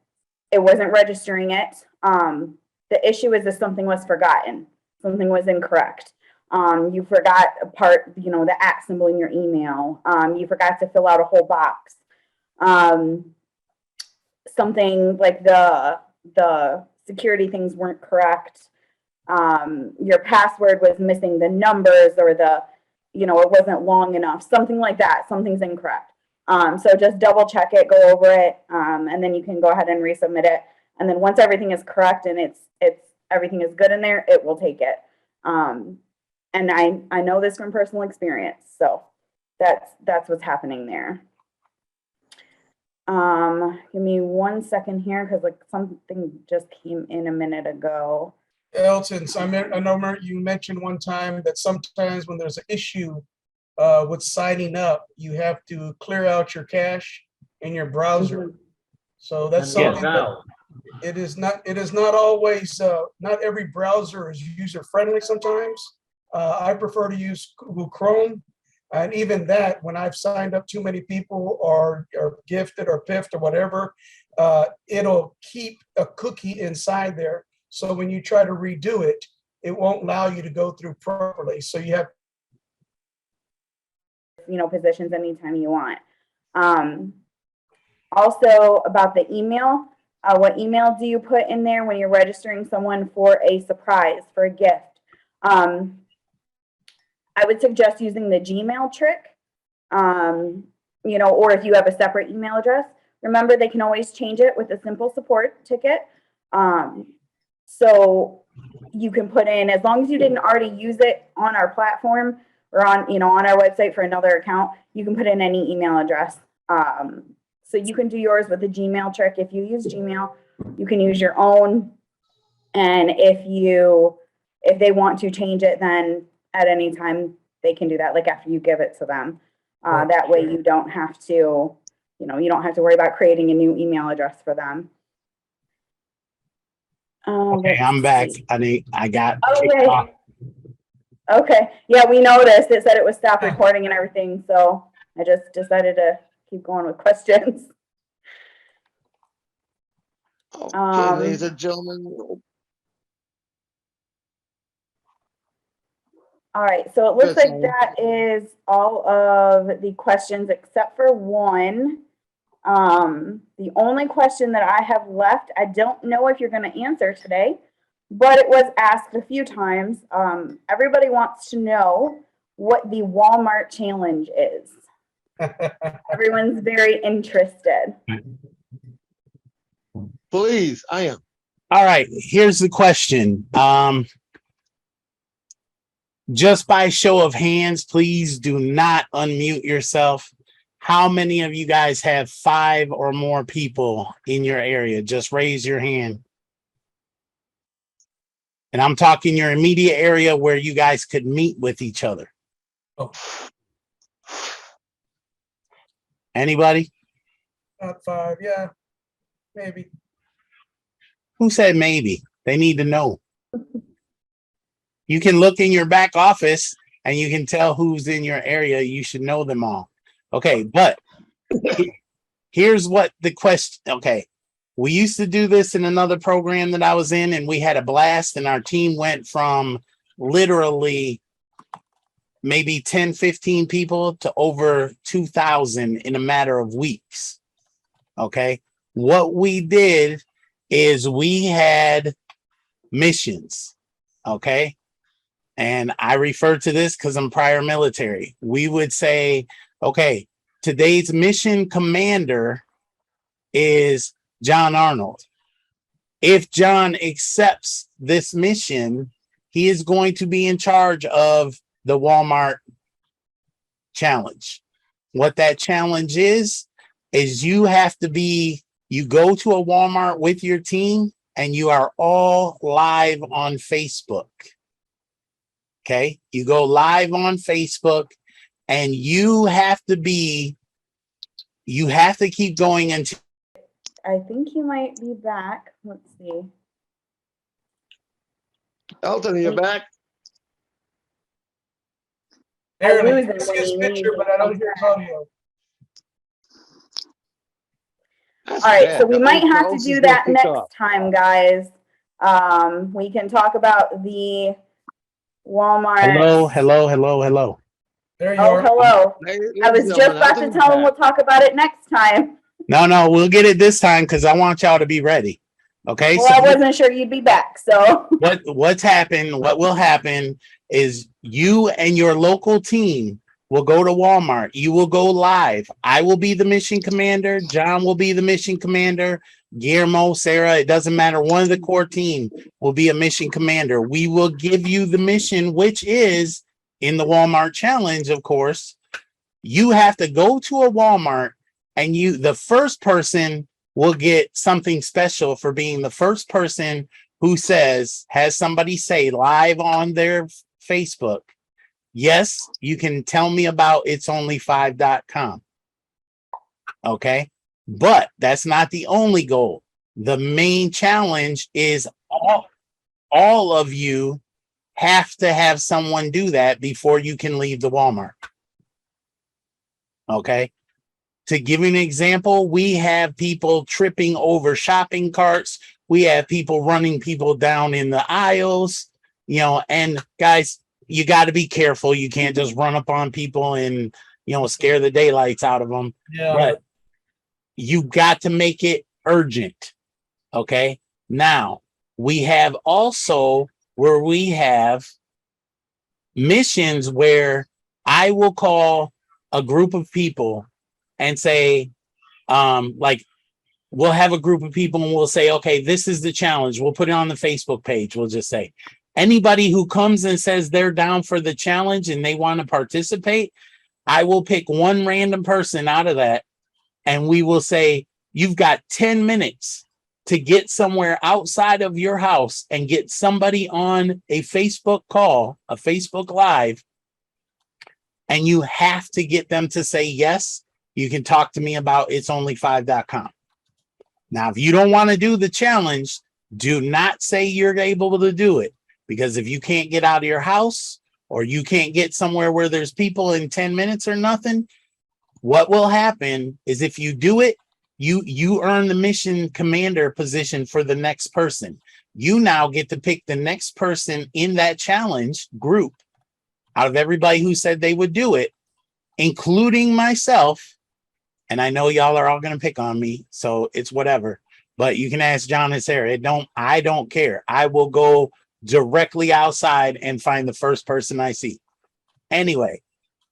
it wasn't registering it. The issue is that something was forgotten. Something was incorrect. You forgot a part, you know, the @ symbol in your email. You forgot to fill out a whole box. Something like the security things weren't correct. Your password was missing the numbers or the, you know, it wasn't long enough, something like that. Something's incorrect. So just double check it, go over it, and then you can go ahead and resubmit it. And then once everything is correct and it's everything is good in there, it will take it. And I know this from personal experience, so that's what's happening there. Give me 1 second here because like something just came in a minute ago. Elton, so I know you mentioned one time that sometimes when there's an issue with signing up, you have to clear out your cache in your browser. So that's And something that it is not always, not every browser is user friendly sometimes. I prefer to use Google Chrome. And even that, when I've signed up too many people or gifted or piffed or whatever, it'll keep a cookie inside there. So when you try to redo it, it won't allow you to go through properly. So you have, you know, positions anytime you want. Also about the email, what email do you put in there when you're registering someone for a surprise, for a gift? I would suggest using the Gmail trick, you know, or if you have a separate email address, remember they can always change it with a simple support ticket. So you can put in, as long as you didn't already use it on our platform or on, you know, on our website for another account, you can put in any email address. So you can do yours with the Gmail trick. If you use Gmail, you can use your own. And if they want to change it, then at any time they can do that, like after you give it to them. That way you don't have to, you know, you don't have to worry about creating a new email address for them. Okay, I'm back. I got okay. Okay. Yeah, we noticed. It said it was stop recording and everything, so I just decided to keep going with questions. Okay, ladies and gentlemen. All right, so it looks like that is all of the questions except for one. The only question that I have left, I don't know if you're going to answer today, but it was asked a few times. Everybody wants to know what the Walmart challenge is. Everyone's very interested. Please, I am. All right, here's the question. Just by show of hands, please do not unmute yourself. How many of you guys have 5 or more people in your area? Just raise your hand. And I'm talking your immediate area where you guys could meet with each other. Oh. Anybody? Not 5. Yeah, maybe. Who said maybe? They need to know. You can look in your back office and you can tell who's in your area. You should know them all. Okay, but here's what the question. Okay, we used to do this in another program that I was in, and we had a blast, and our team went from literally maybe 10, 15 people to over 2,000 in a matter of weeks. Okay, what we did is we had missions. Okay. And I refer to this because I'm prior military. We would say, okay, today's mission commander is John Arnold. If John accepts this mission, he is going to be in charge of the Walmart challenge. What that challenge is you have to be, you go to a Walmart with your team and you are all live on Facebook. Okay, you go live on Facebook and you have to keep going until. I think you might be back. Let's see. Elton, you're back? Aaron, I lose can it see when his he picture, leaves. but I don't hear his audio. That's All right, bad. so we The might whole have to house do is gonna that kick next off. time, guys. We can talk about the Walmart. Hello. There you Oh, are. hello. Ladies I was and just gentlemen, about to Elton's tell him back. we'll talk about it next time. No, we'll get it this time because I want y'all to be ready. Okay, Well, I wasn't sure you'd be back, so. what will happen is you and your local team will go to Walmart. You will go live. I will be the mission commander. John will be the mission commander. Guillermo, Sarah, it doesn't matter. One of the core team will be a mission commander. We will give you the mission, which is in the Walmart challenge, of course. You have to go to a Walmart and the first person will get something special for being the first person who has somebody say live on their Facebook, yes, you can tell me about itsonly5.com. Okay. But that's not the only goal. The main challenge is all of you have to have someone do that before you can leave the Walmart. Okay. To give you an example, we have people tripping over shopping carts. We have people running people down in the aisles, and guys, you got to be careful. You can't just run up on people and, scare the daylights out of them. Yeah. But you got to make it urgent. Okay. Now we have also where we have missions where I will call a group of people and say, like, we'll have a group of people and we'll say, okay, this is the challenge. We'll put it on the Facebook page. We'll just say, anybody who comes and says they're down for the challenge and they want to participate, I will pick one random person out of that. And we will say, you've got 10 minutes to get somewhere outside of your house and get somebody on a Facebook call, a Facebook Live. And you have to get them to say, yes, you can talk to me about itsonly5.com. Now, if you don't want to do the challenge, do not say you're able to do it, because if you can't get out of your house or you can't get somewhere where there's people in 10 minutes or nothing, what will happen is if you do it, you earn the mission commander position for the next person. You now get to pick the next person in that challenge group out of everybody who said they would do it, including myself. And I know y'all are all going to pick on me, so it's whatever. But you can ask John and Sarah. I don't care. I will go directly outside and find the first person I see. Anyway,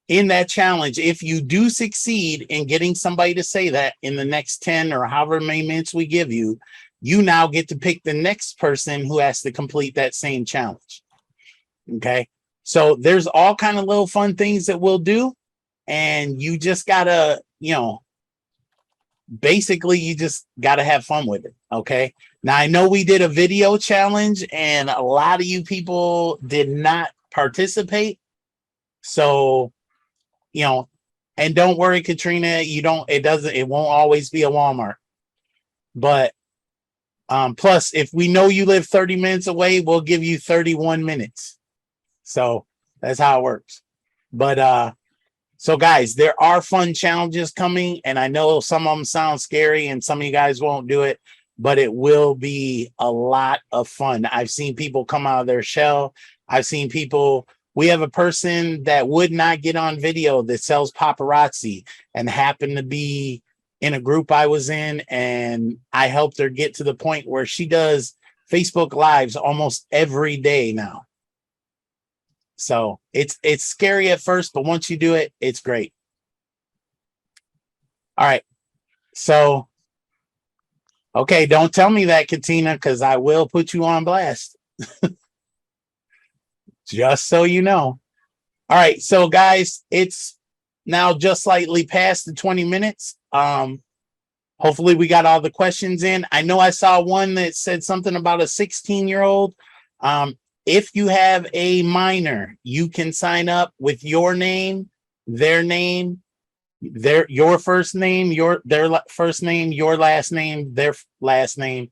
in that challenge, if you do succeed in getting somebody to say that in the next 10 or however many minutes we give you, you now get to pick the next person who has to complete that same challenge. Okay. So there's all kind of little fun things that we'll do. And you just gotta, basically you just gotta have fun with it. Okay. Now I know we did a video challenge and a lot of you people did not participate. So, And don't worry, Katrina, it won't always be a Walmart. But plus, if we know you live 30 minutes away, we'll give you 31 minutes. So that's how it works. But so guys, there are fun challenges coming, and I know some of them sound scary and some of you guys won't do it, but it will be a lot of fun. I've seen people come out of their shell. We have a person that would not get on video that sells paparazzi and happened to be in a group I was in, and I helped her get to the point where she does Facebook Lives almost every day now. So it's scary at first, but once you do it, it's great. All right. So, okay, don't tell me that, Katina, because I will put you on blast. Just so you know. All right, so guys, it's now just slightly past the 20 minutes. Hopefully we got all the questions in. I know I saw one that said something about a 16-year-old. If you have a minor, you can sign up with your name, their name, your first name, their first name, your last name, their last name.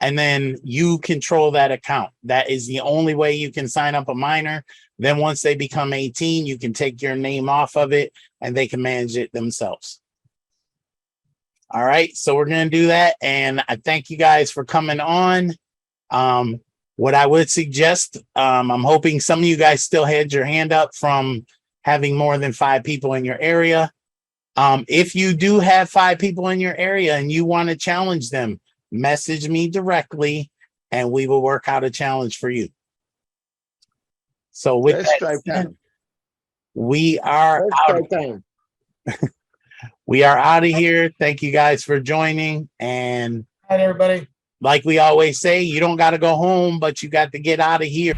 And then you control that account. That is the only way you can sign up a minor. Then once they become 18, you can take your name off of it and they can manage it themselves. All right, so we're going to do that. And I thank you guys for coming on. What I would suggest, I'm hoping some of you guys still had your hand up from having more than 5 people in your area. If you do have 5 people in your area and you want to challenge them, message me directly and we will work out a challenge for you. So with Let's try that said, time. we are Let's out. try time. We are out of here. Thank you guys for joining. And Hi, everybody. like we always say, you don't got to go home, but you got to get out of here.